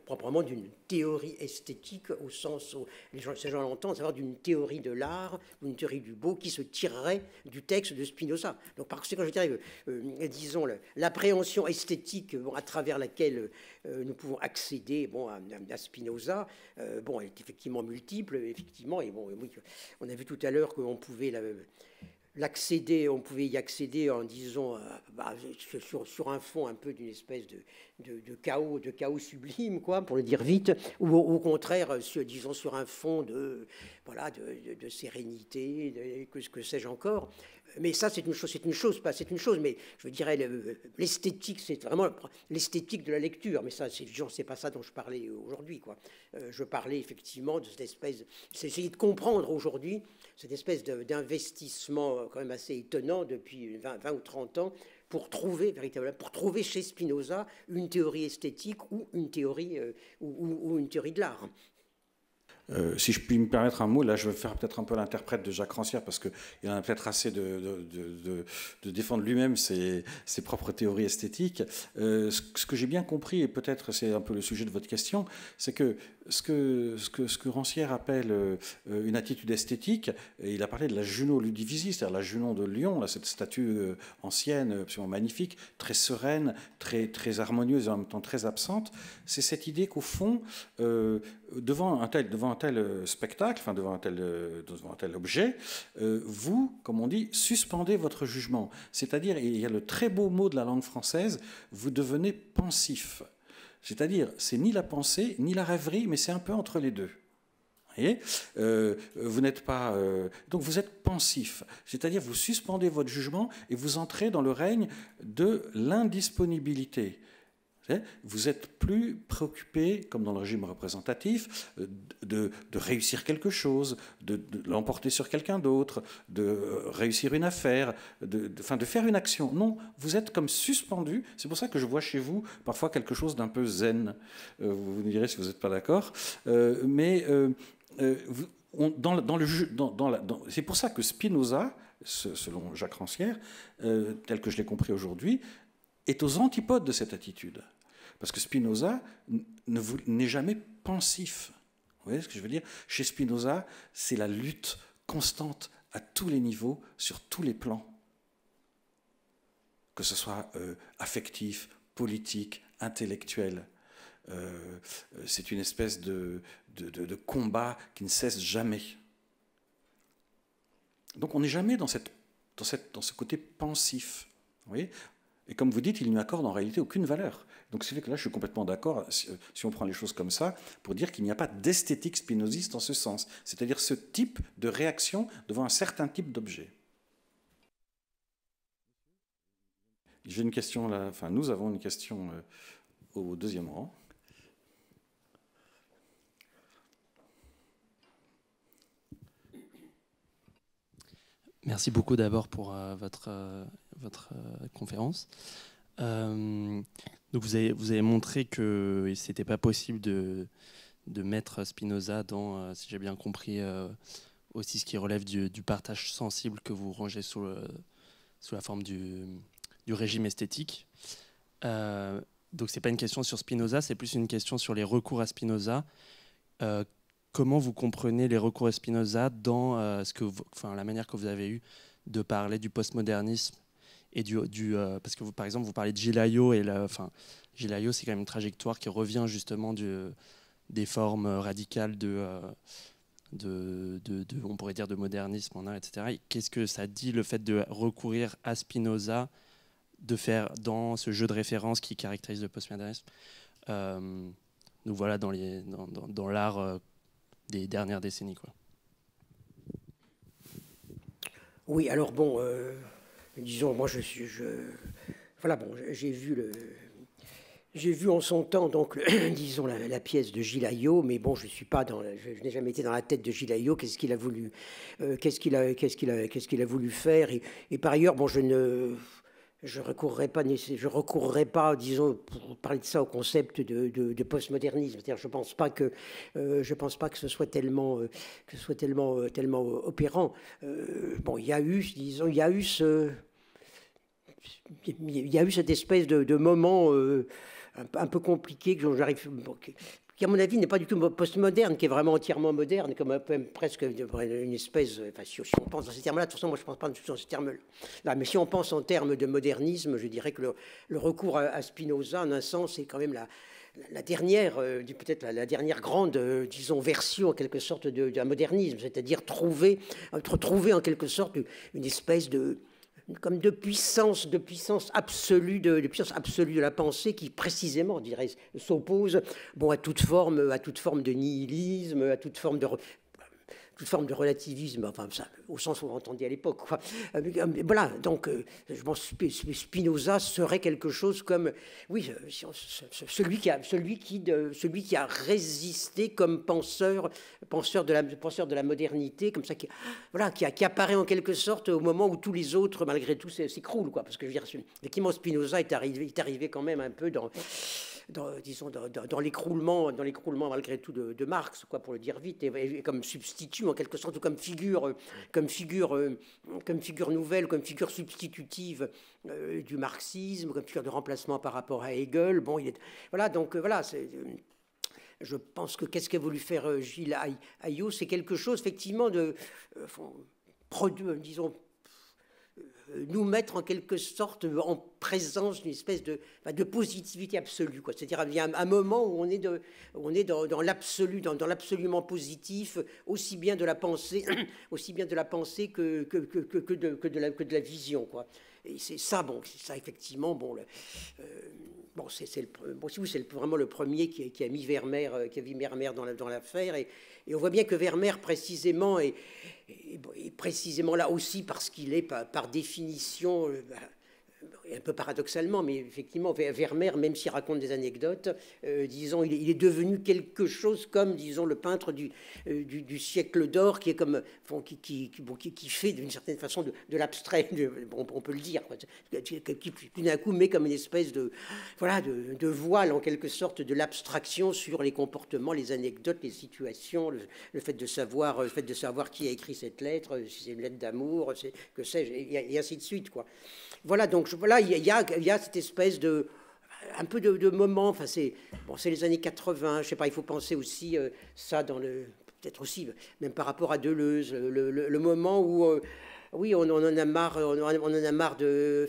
proprement d'une théorie esthétique, au sens où ces gens l'entendent, savoir d'une théorie de l'art, ou une théorie du beau qui se tirerait du texte de Spinoza. Donc par conséquent, je dirais, disons, l'appréhension esthétique, bon, à travers laquelle nous pouvons accéder, bon, à Spinoza, bon, elle est effectivement multiple, effectivement, et bon, oui, on a vu tout à l'heure qu'on pouvait on pouvait y accéder en disant sur un fond un peu d'une espèce de chaos sublime, quoi, pour le dire vite, ou au contraire, disons sur un fond de sérénité, que sais-je encore. Mais ça, c'est une chose, mais je dirais l'esthétique, c'est vraiment l'esthétique de la lecture. Mais ça, c'est pas ça dont je parlais aujourd'hui, quoi. Je parlais effectivement de cette espèce, c'est essayer de comprendre aujourd'hui cette espèce d'investissement quand même assez étonnant depuis 20 ou 30 ans pour trouver chez Spinoza une théorie esthétique ou une théorie de l'art.
Si je puis me permettre un mot, là je vais faire peut-être un peu l'interprète de Jacques Rancière, parce qu'il en a peut-être assez de défendre lui-même ses propres théories esthétiques. Ce que j'ai bien compris, et peut-être c'est un peu le sujet de votre question, c'est que ce que Rancière appelle une attitude esthétique, et il a parlé de la Junon Ludivisi, c'est-à-dire la Junon de Lyon, là, cette statue ancienne, absolument magnifique, très sereine, très harmonieuse et en même temps très absente. C'est cette idée qu'au fond, devant un tel spectacle, enfin devant un tel objet, vous, comme on dit, suspendez votre jugement. C'est-à-dire, il y a le très beau mot de la langue française, vous devenez pensif. C'est-à-dire, c'est ni la pensée, ni la rêverie, mais c'est un peu entre les deux. Vous voyez, vous n'êtes pas... donc vous êtes pensif. C'est-à-dire, vous suspendez votre jugement et vous entrez dans le règne de l'indisponibilité. Vous êtes plus préoccupé, comme dans le régime représentatif, de réussir quelque chose, de l'emporter sur quelqu'un d'autre, de réussir une affaire, de faire une action. Non, vous êtes comme suspendu. C'est pour ça que je vois chez vous parfois quelque chose d'un peu zen. Vous me direz si vous n'êtes pas d'accord. C'est pour ça que Spinoza, selon Jacques Rancière, tel que je l'ai compris aujourd'hui, est aux antipodes de cette attitude. Parce que Spinoza n'est jamais pensif. Vous voyez ce que je veux dire? Chez Spinoza, c'est la lutte constante à tous les niveaux, sur tous les plans. Que ce soit affectif, politique, intellectuel. C'est une espèce de combat qui ne cesse jamais. Donc on n'est jamais dans ce côté pensif. Vous voyez? Et comme vous dites, il ne lui accorde en réalité aucune valeur. Donc c'est vrai que là, je suis complètement d'accord, si on prend les choses comme ça, pour dire qu'il n'y a pas d'esthétique spinoziste en ce sens. C'est-à-dire ce type de réaction devant un certain type d'objet. J'ai une question là, enfin nous avons une question au deuxième rang.
Merci beaucoup d'abord pour votre conférence. Donc vous avez montré que ce n'était pas possible de mettre Spinoza dans, si j'ai bien compris, aussi ce qui relève du partage sensible que vous rangez sous la forme du régime esthétique. Donc ce n'est pas une question sur Spinoza, c'est plus une question sur les recours à Spinoza. Comment vous comprenez les recours à Spinoza dans la manière que vous avez eue de parler du postmodernisme et parce que par exemple vous parlez de Gilles Ayot et Gilles Ayot c'est quand même une trajectoire qui revient justement des formes radicales on pourrait dire de modernisme en art, etc. Et qu'est-ce que ça dit le fait de recourir à Spinoza, de faire dans ce jeu de référence qui caractérise le postmodernisme, donc voilà, dans l'art des dernières décennies, quoi.
Oui, alors bon, disons, moi voilà, bon, j'ai vu en son temps donc disons la pièce de Gilles Ayot, mais bon, je n'ai jamais été dans la tête de Gilles Ayot. Qu'est-ce qu'il a voulu, qu'est-ce qu'il a voulu faire, et par ailleurs, bon, je recourerai pas, disons, pour parler de ça, au concept de postmodernisme. C'est-à-dire, je pense pas que ce soit tellement opérant. Bon, il y a eu cette espèce de moment un peu compliqué qui, à mon avis, n'est pas du tout postmoderne, qui est vraiment entièrement moderne, comme presque une espèce... Enfin, si on pense dans ces termes-là, de toute façon, moi, je ne pense pas dans ces termes-là. Mais si on pense en termes de modernisme, je dirais que le recours à Spinoza, en un sens, c'est quand même la dernière, peut-être la dernière grande, disons, version, en quelque sorte, d'un modernisme, c'est-à-dire trouver en quelque sorte une espèce de puissance absolue de la pensée qui précisément, je dirais, s'oppose à toute forme de nihilisme, à toute forme de relativisme, enfin ça, au sens où on entendait à l'époque, quoi. Voilà, donc je pense que Spinoza serait quelque chose comme, oui, celui qui a résisté comme penseur de la modernité, comme ça, qui apparaît en quelque sorte au moment où tous les autres, malgré tout, s'écroulent, quoi. Parce que je veux dire, effectivement, Spinoza est arrivé quand même un peu dans l'écroulement malgré tout de Marx, quoi, pour le dire vite, et comme substitut en quelque sorte, ou comme figure nouvelle, comme figure substitutive du marxisme, comme figure de remplacement par rapport à Hegel. Bon, voilà, donc voilà, je pense que qu'est-ce qu'a voulu faire Gilles Ayot, c'est quelque chose effectivement disons, nous mettre en quelque sorte en présence d'une espèce de positivité absolue, quoi. C'est-à-dire il y a un moment où on est dans l'absolu, dans l'absolument positif, aussi bien de la pensée que de la vision, quoi. Et c'est ça, bon, effectivement, bon, c'est vraiment le premier qui a mis Vermeer dans l'affaire, et on voit bien que Vermeer précisément est précisément là aussi parce qu'il est par définition, un peu paradoxalement, mais effectivement, Vermeer, même s'il raconte des anecdotes, disons, il est devenu quelque chose comme, disons, le peintre du siècle d'or, qui est comme, qui fait d'une certaine façon de l'abstrait, on peut le dire, qui tout d'un coup met comme une espèce de voile en quelque sorte de l'abstraction sur les comportements, les anecdotes, les situations, le fait de savoir qui a écrit cette lettre, si c'est une lettre d'amour, que sais-je, et ainsi de suite, quoi. Voilà, donc voilà, il y a cette espèce un peu de moment. Enfin, c'est les années 80. Je sais pas. Il faut penser aussi ça peut-être aussi même par rapport à Deleuze, le moment où oui, on en a marre. On en a marre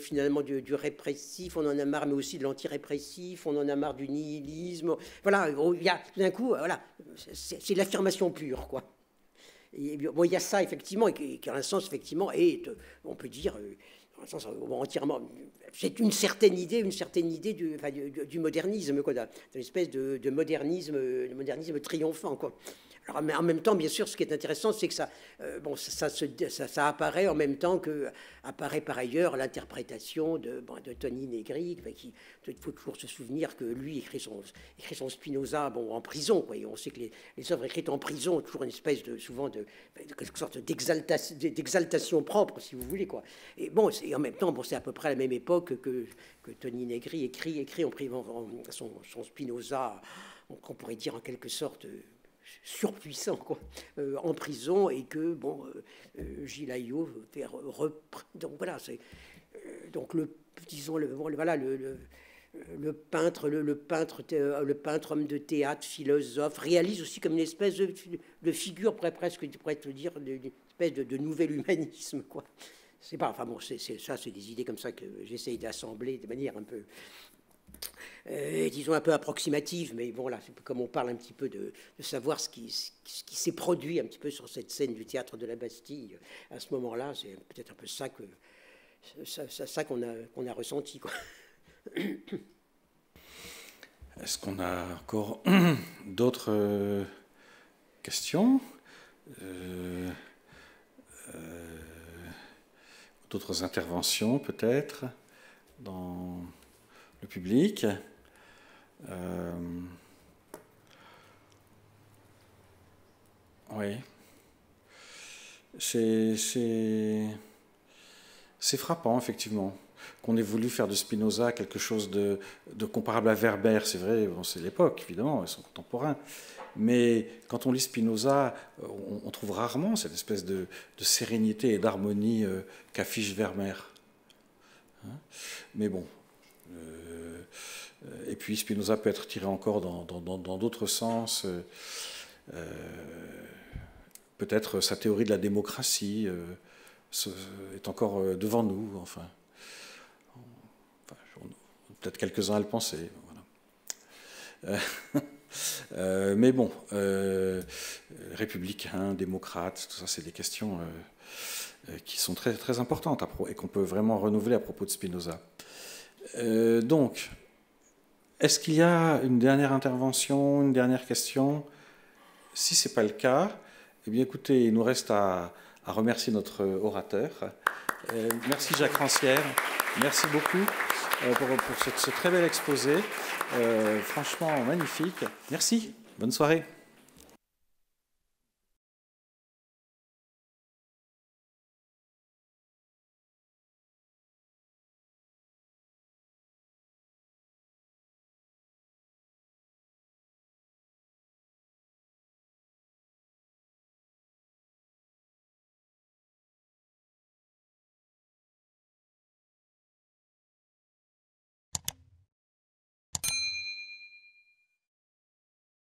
finalement du répressif. On en a marre, mais aussi de l'anti-répressif. On en a marre du nihilisme. Voilà, il y a tout d'un coup, voilà, c'est l'affirmation pure, quoi. Et bon, il y a ça effectivement, et qui, en un sens effectivement, on peut dire. Entièrement, c'est une certaine idée du modernisme, quoi, d'une espèce de modernisme triomphant, quoi. Alors, mais en même temps, bien sûr, ce qui est intéressant, c'est que ça apparaît en même temps que apparaît par ailleurs l'interprétation de Tony Negri, il faut toujours se souvenir que lui écrit son Spinoza en prison, quoi. Et on sait que les œuvres écrites en prison ont toujours une espèce de quelque sorte d'exaltation propre, si vous voulez, quoi. Et bon, en même temps, c'est à peu près à la même époque que Tony Negri écrit en son Spinoza, qu'on pourrait dire en quelque sorte surpuissant, quoi, en prison, et que Gilles Ayot donc voilà, c'est donc le peintre homme de théâtre, philosophe, réalise aussi comme une espèce de figure, on pourrait dire, d'une espèce de nouvel humanisme, quoi. C'est pas, enfin bon, c'est des idées comme ça que j'essaye d'assembler de manière un peu disons un peu approximative, mais bon, là, comme on parle un petit peu de savoir ce qui s'est produit un petit peu sur cette scène du théâtre de la Bastille à ce moment-là, c'est peut-être un peu ça qu'on a ressenti, quoi.
Est-ce qu'on a encore d'autres questions, d'autres interventions peut-être dans le public? Oui. C'est frappant, effectivement, qu'on ait voulu faire de Spinoza quelque chose de comparable à Vermeer. C'est vrai, c'est l'époque, évidemment, ils sont contemporains. Mais quand on lit Spinoza, on trouve rarement cette espèce de sérénité et d'harmonie qu'affiche Vermeer. Hein? Mais bon. Et puis Spinoza peut être tiré encore dans d'autres sens. Peut-être sa théorie de la démocratie est encore devant nous. Enfin peut-être quelques-uns à le penser. Voilà. Mais bon, républicain, démocrate, tout ça, c'est des questions qui sont très, très importantes et qu'on peut vraiment renouveler à propos de Spinoza. Donc, est-ce qu'il y a une dernière intervention, une dernière question? Si ce n'est pas le cas, eh bien écoutez, il nous reste à remercier notre orateur. Merci Jacques Rancière, merci beaucoup pour ce très bel exposé, franchement magnifique. Merci, bonne soirée.